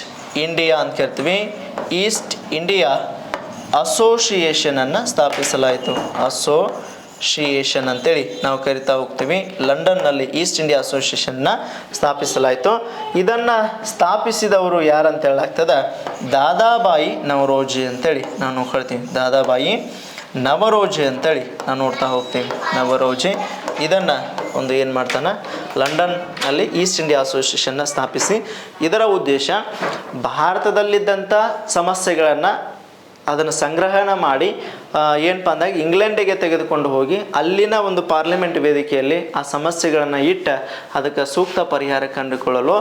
ಇಂಡಿಯಾ ಅಂತ ಕರಿತೀವಿ. ಈಸ್ಟ್ ಇಂಡಿಯಾ ಅಸೋಸಿಯೇಷನನ್ನು ಸ್ಥಾಪಿಸಲಾಯಿತು. ಅಸೋಸಿಯೇಷನ್ ಅಂತೇಳಿ ನಾವು ಕರಿತಾ ಹೋಗ್ತೀವಿ. ಲಂಡನ್ನಲ್ಲಿ ಈಸ್ಟ್ ಇಂಡಿಯಾ ಅಸೋಸಿಯೇಷನ್ನ ಸ್ಥಾಪಿಸಲಾಯಿತು. ಇದನ್ನು ಸ್ಥಾಪಿಸಿದವರು ಯಾರಂತ ಹೇಳಾಗ್ತದೆ? ದಾದಾಬಾಯಿ ನವರೋಜಿ ಅಂತೇಳಿ ನಾನು ಹೇಳ್ತೀವಿ. ದಾದಾಬಾಯಿ ನವರೋಜಿ ಅಂತೇಳಿ ನಾವು ನೋಡ್ತಾ ಹೋಗ್ತೀವಿ. ನವರೋಜಿ ಇದನ್ನು ಒಂದು ಏನು ಮಾಡ್ತಾನೆ? ಲಂಡನ್ನಲ್ಲಿ ಈಸ್ಟ್ ಇಂಡಿಯಾ ಅಸೋಸಿಯೇಷನ್ನ ಸ್ಥಾಪಿಸಿ ಇದರ ಉದ್ದೇಶ ಭಾರತದಲ್ಲಿದ್ದಂಥ ಸಮಸ್ಯೆಗಳನ್ನು ಅದನ್ನು ಸಂಗ್ರಹಣ ಮಾಡಿ ಏನಪ್ಪ ಅಂದಾಗ ಇಂಗ್ಲೆಂಡಿಗೆ ತೆಗೆದುಕೊಂಡು ಹೋಗಿ ಅಲ್ಲಿನ ಒಂದು ಪಾರ್ಲಿಮೆಂಟ್ ವೇದಿಕೆಯಲ್ಲಿ ಆ ಸಮಸ್ಯೆಗಳನ್ನು ಇಟ್ಟು ಅದಕ್ಕೆ ಸೂಕ್ತ ಪರಿಹಾರ ಕಂಡುಕೊಳ್ಳಲು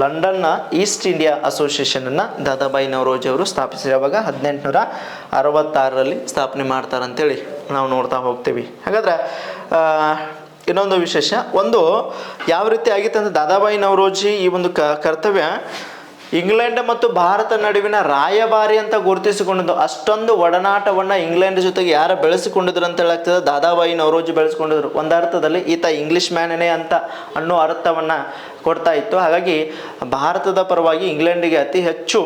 ಲಂಡನ್ನ ಈಸ್ಟ್ ಇಂಡಿಯಾ ಅಸೋಸಿಯೇಷನನ್ನು ದಾದಾಬಾಯಿ ನವರೋಜಿ ಅವರು ಸ್ಥಾಪಿಸಿ ಯಾವಾಗ 1866ರಲ್ಲಿ ಸ್ಥಾಪನೆ ಮಾಡ್ತಾರಂತೇಳಿ ನಾವು ನೋಡ್ತಾ ಹೋಗ್ತೀವಿ. ಹಾಗಾದ್ರೆ ಇನ್ನೊಂದು ವಿಶೇಷ ಒಂದು ಯಾವ ರೀತಿ ಆಗಿತ್ತು ಅಂದರೆ ದಾದಾಬಾಯಿ ನವರೋಜಿ ಈ ಒಂದು ಕರ್ತವ್ಯ ಇಂಗ್ಲೆಂಡ್ ಮತ್ತು ಭಾರತ ನಡುವಿನ ರಾಯಭಾರಿ ಅಂತ ಗುರುತಿಸಿಕೊಂಡಿದ್ದು. ಅಷ್ಟೊಂದು ಒಡನಾಟವನ್ನು ಇಂಗ್ಲೆಂಡ್ ಜೊತೆಗೆ ಯಾರು ಬೆಳೆಸಿಕೊಂಡಿದ್ರು ಅಂತ ಹೇಳಾಗ್ತದೆ? ದಾದಾಬಾಯಿ ನವರೋಜಿ ಬೆಳೆಸ್ಕೊಂಡಿದ್ರು. ಒಂದು ಅರ್ಥದಲ್ಲಿ ಈತ ಇಂಗ್ಲಿಷ್ ಮ್ಯಾನೇ ಅಂತ ಅನ್ನೋ ಅರ್ಥವನ್ನು ಕೊಡ್ತಾ ಇತ್ತು. ಹಾಗಾಗಿ ಭಾರತದ ಪರವಾಗಿ ಇಂಗ್ಲೆಂಡಿಗೆ ಅತಿ ಹೆಚ್ಚು